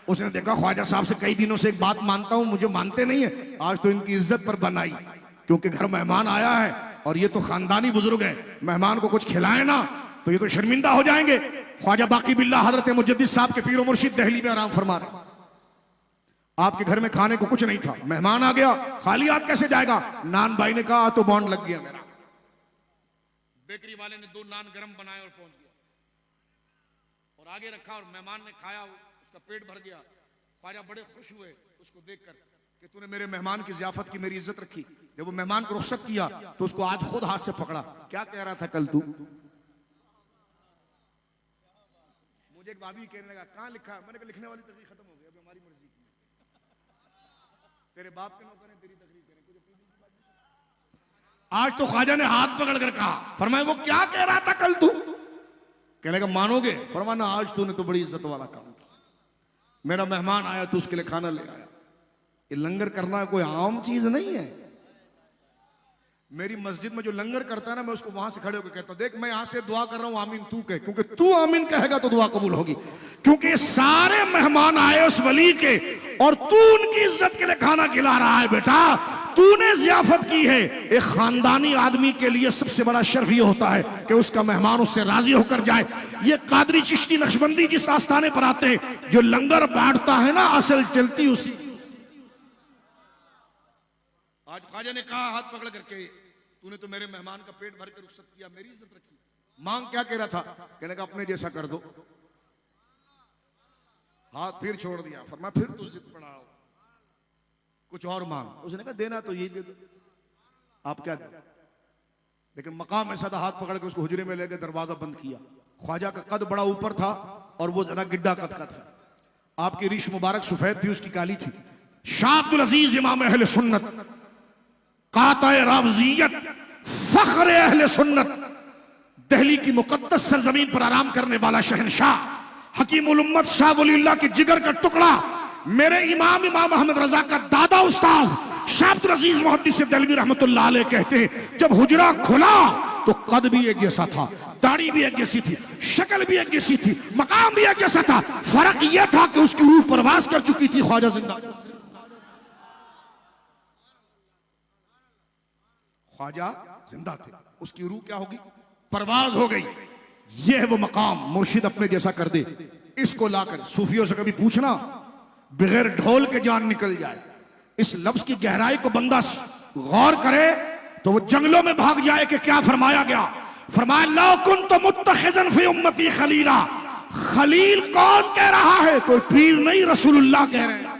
उसने देखा ख्वाजा साहब से कई दिनों से एक बात मानता हूं, मुझे मानते नहीं है, आज तो इनकी इज्जत पर बनाई क्योंकि घर मेहमान आया है और ये तो खानदानी बुजुर्ग है, मेहमान को कुछ खिलाए ना तो ये तो शर्मिंदा हो जाएंगे। ख्वाजा बाकी बिल्ला हजरत मुजद्दिद साहब के पीरो मुर्शिद दिल्ली में आराम फरमा रहे, आपके घर में खाने को कुछ नहीं था, मेहमान आ गया, खाली हाथ कैसे जाएगा? नान भाई ने कहा तो बॉन्ड लग गया मेरा। बेकरी वाले ने 2 नान गरम बनाए और पहुंच गया और आगे रखा और मेहमान ने खाया, उसका पेट भर गया। ख्वाजा बड़े खुश हुए उसको देखकर कि तूने मेरे मेहमान की ज़ियाफत की, मेरी इज्जत रखी। जब वो मेहमान को रुखसत किया तो उसको आज खुद हाथ से पकड़ा। क्या कह रहा था कल तू? मुझे एक भाभी कहने लगा कहां लिखा? मैंने कहा लिखने वाली तकरीर खत्म हो गई, अभी हमारी मर्जी की। तेरे बाप के नौकर ने तेरी तकरीर करें, कुछ अपनी दिल की बात नहीं। आज तो ख्वाजा ने हाथ पकड़ कर कहा, फरमाया वो क्या कह रहा था कल तू? कहने लगा मानोगे? फरमाना आज तूने तो बड़ी इज्जत वाला काम किया, मेरा मेहमान आया तो उसके लिए खाना ले आया। ये लंगर करना कोई आम चीज नहीं है। मेरी मस्जिद में जो लंगर करता है ना, मैं उसको वहां से खड़े होकर कहता हूं देख मैं यहां से दुआ कर रहा हूं, आमीन तू कह, क्योंकि तू आमीन कहेगा तो दुआ कबूल होगी। क्योंकि सारे मेहमान आए उस वली के और तू उनकी इज्जत के लिए खाना खिला रहा है। बेटा तूने जियाफत की है। एक खानदानी आदमी के लिए सबसे बड़ा शर्फ ये होता है कि उसका मेहमान उससे राजी होकर जाए। ये कादरी चिश्ती नक्शबंदी जिस आस्थाने पर आते हैं, जो लंगर बांटता है ना, असल चलती उसी। आज ख्वाजा ने कहा हाथ पकड़ करके, तूने तो मेरे मेहमान का पेट भर कर रुखसत किया, मेरी इज्जत रखी, मांग क्या कह रहा था? कहने का अपने जैसा कर दो। हाथ फिर छोड़ दिया, फरमाया फिर तू जिद पड़ा हो, कुछ और मांग। उसने कहा देना तो यही दे दो, आप क्या दे। लेकिन मकाम ऐसा था, हाथ पकड़ के उसको हुजरे में ले गए, दरवाजा बंद किया। ख्वाजा का कद बड़ा ऊपर था और वो जरा गिड्डा कद का था। आपकी रीश मुबारक सफेद थी, उसकी काली थी। शाह अब्दुल अजीज इमाम अहले सुन्नत, काताए रावजियत, फख्र अहले सुन्नत, दिल्ली की मुकद्दस सरजमीन पर आराम करने वाला शहनशाह, हकीमुल उम्मत शाह वलीउल्लाह के जिगर का टुकड़ा, मेरे इमाम अहमद रजा का दादा उस्ताद शाह अब्दुल अजीज मुहद्दिस देहलवी रहमतुल्लाह अलैह कहते हैं, जब हुजरा खुला तो कद भी एक जैसा था, दाढ़ी भी एक जैसी थी, शक्ल भी एक जैसी थी, मकाम भी एक जैसा था। फर्क यह था कि उसकी रूह परवाज कर चुकी थी, ख्वाजा जिंदा। ख्वाजा जिंदा थे, उसकी रूह क्या होगी? परवाज हो गई। यह है वो मकाम, मुर्शिद अपने जैसा कर दे। इसको लाकर सूफियों से कभी पूछना, बगैर ढोल के जान निकल जाए। इस लफ्ज की गहराई को बंदा गौर करे तो वो जंगलों में भाग जाए कि क्या फरमाया गया। फरमाया लौ कुन्तु मुत्तखिज़न फी उम्मती खलीला। खलील कौन कह रहा है? कोई पीर नहीं, रसूलुल्लाह कह रहे हैं।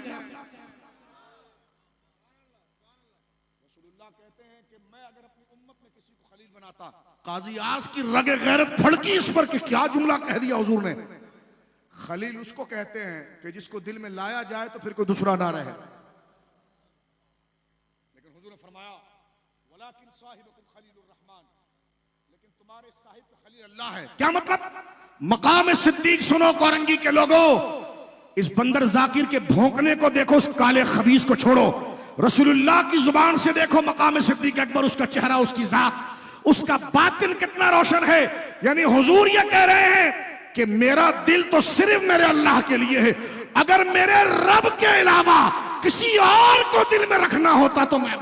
रसूलुल्लाह कहते हैं कि मैं अगर अपनी उम्मत में किसी को खलील बनाता, काजी आस की रगे गैरत फड़की इस पर कि क्या जुमला कह दिया हुजूर ने। खलील उसको कहते हैं कि जिसको दिल में लाया जाए तो फिर कोई दूसरा ना रहे। लेकिन हुजूर ने फरमाया वलाकिन साहिबुकुम खलीलुर रहमान, लेकिन तुम्हारे साहिब खलील अल्लाह है। क्या मतलब? मकाम सिद्दीक सुनो कोरंगी के लोगों, इस बंदर जाकिर के भौंकने को देखो, उस काले खबीस को छोड़ो, रसूलुल्लाह की जुबान से देखो मकाम सिद्दीक अकबर, उसका चेहरा, उसकी जात, उसका बातिन कितना रोशन है। यानी हुजूर ये कह रहे हैं कि मेरा दिल तो सिर्फ मेरे अल्लाह के लिए है, अगर मेरे रब के अलावा किसी और को दिल में रखना होता तो मैं।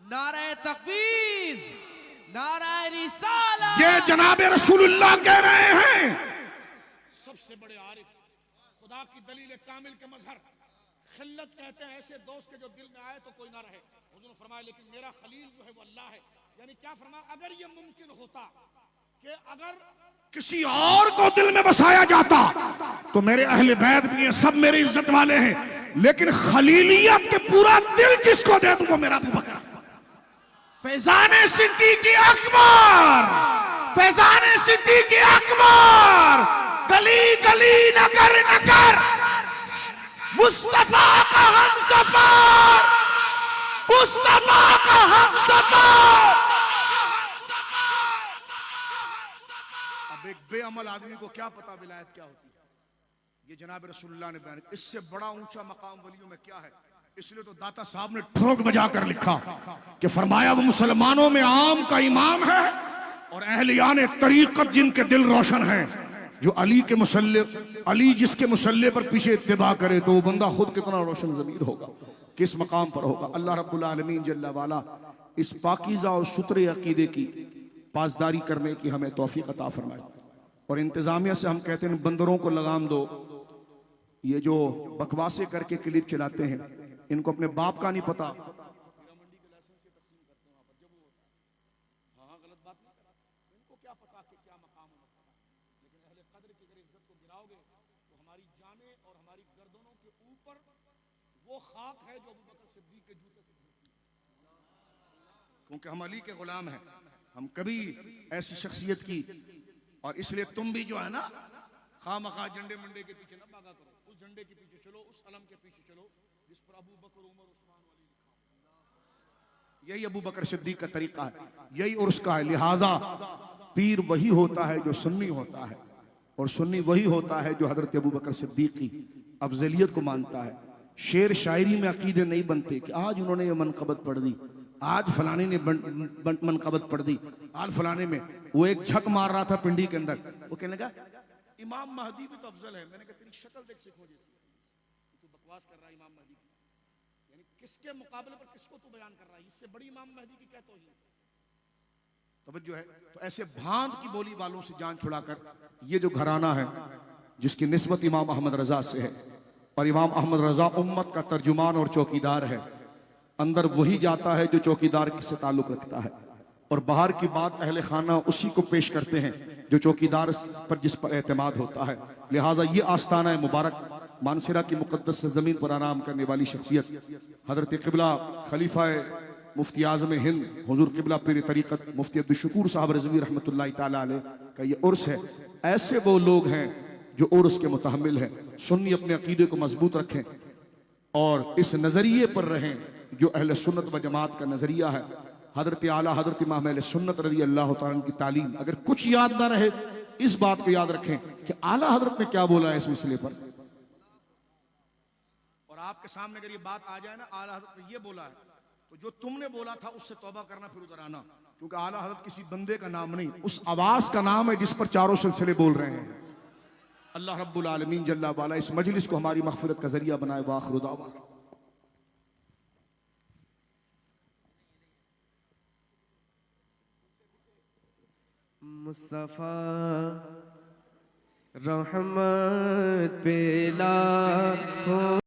नारे तकबीर, नारे रिसालत। ये जनाब रसूलुल्लाह कह रहे हैं, सबसे बड़े आरिफ, खुदा की दलील कामिल के मजहर, खिल्लत कहते हैं ऐसे दोस्त के जो दिल में आए तो कोई ना रहे। हुजूर ने फरमाया लेकिन मेरा खलील जो है वो अल्लाह है। यानी क्या फरमाया? अगर ये मुमकिन होता कि अगर किसी और को दिल में बसाया जाता तो मेरे अहले बैत भी हैं, सब मेरी इज्जत वाले हैं, लेकिन खलीलियत के पूरा दिल जिसको दे दूं वो मेरा अबू बकर। फैजान सिद्दीक अकबर, फैजान सिद्दीक अकबर, गली गली नगर नगर मुस्तफा का हम सफर, मुस्तफा का हम सफर। अब एक बेअमल आदमी को क्या पता विलायत क्या होती है। ये जनाब रसूलुल्लाह ने बयान, इससे बड़ा ऊंचा मकाम वलियों में क्या है। इसलिए तो दाता साहब ने ठोक बजा कर लिखा कि फरमाया वो मुसलमानों में आम का इमाम है और अहलियाने तरीकत जिनके दिल रोशन हैं। जो अली के मुसल्ले, अली जिसके मुसल्ले पर पीछे इत्तिबा करे तो वो बंदा खुद कितना रोशन ज़मीर होगा, किस मकाम पर होगा। अल्लाह रब्बुल आलमीन जल्ला वाला इस पाकीज़ा और सुथरे अकीदे की पासदारी करने की हमें तौफीक अता फरमाए। और इंतजामिया से हम कहते हैं बंदरों को लगाम दो, ये जो बकवासे करके क्लिप चलाते हैं इनको अपने बाप का नहीं पता। क्योंकि हम अली के गुलाम हैं, हम कभी ऐसी शख्सियत की, और इसलिए तुम भी जो है ना खामखा झंडे मंडे के पीछे ना भागा करो, उस झंडे के पीछे चलो, उस अलम के पीछे चलो जिस पर अबू बकर, उमर, उस्मान वाली लिखा। यही अबू बकर सिद्दीक का तरीका है, यही उर्स का है। लिहाजा पीर वही होता है जो सुन्नी होता है, और सुन्नी वही होता है जो हजरत अबू बकर सिद्दीक की अफजलियत को मानता है। शेर शायरी में अकीदे नहीं बनते कि आज उन्होंने ये मनकबत पढ़ दी, आज फलाने ने मनकबत पढ़ दी, आज फलाने में। वो एक झक मार रहा था पिंडी के अंदर, वो कहने लगा इमाम महदी भी तो अफजल है। मैंने कहा तेरी शक्ल देख सिखो जैसी, तू बकवास कर रहा है इमाम महदी की, यानी किसके मुकाबले पर किसको तू बयान कर रहा है? इससे बड़ी इमाम महदी की क्या तौहीन? तवज्जो है। तो ऐसे भांत की बोली वालों से जान छुड़ाकर ये जो घराना है जिसकी निस्बत इमाम अहमद रजा से है, और इमाम अहमद रजा उम्मत का तर्जुमान और चौकीदार है, अंदर वही जाता है जो चौकीदार से ताल्लुक रखता है। और बाहर की बात अहले खाना उसी को पेश करते हैं जो चौकीदार पर जिस पर एतमाद होता है। लिहाजा ये आस्ताना मुबारक मानसरा की मुकद्दस ज़मीन पर आराम करने वाली शख्सियत हजरत क़िबला खलीफा मुफ्ती आज़म हिंद हुजूर क़िबला पीर तरीक़त मुफ्ती अब्दुल शुकूर साहब रिज़वी रहमतुल्लाहि ताला अलैह का ये उर्स है। ऐसे वो लोग हैं जो उर्स के मुतहम्मिल हैं। सुन्नी अपने अकीदे को मजबूत रखें और इस नज़रिए पर रहें जो अहले सुन्नत व जमात का नज़रिया है। हजरत आला हजरत इमाम अहले सुन्नत रज़ी अल्लाह तआला की तालीम अगर कुछ याद ना रहे, इस बात को याद रखें कि आला हजरत ने क्या बोला है इस मसले पर। और आपके सामने अगर ये बात आ जाए ना, आला हजरत ने ये बोला है, तो जो तुमने बोला था उससे तौबा करना, फिर उधर आना, क्योंकि आला हजरत किसी बंदे का नाम नहीं, उस आवाज का नाम है जिस पर चारों सिलसिले बोल रहे हैं। अल्लाह रब्बुल आलमीन जल्ला वाला इस मजलिस को हमारी मग़फ़िरत का जरिया बनाए। वाखिरु दावाना मुस्तफा रहमत पे लाखों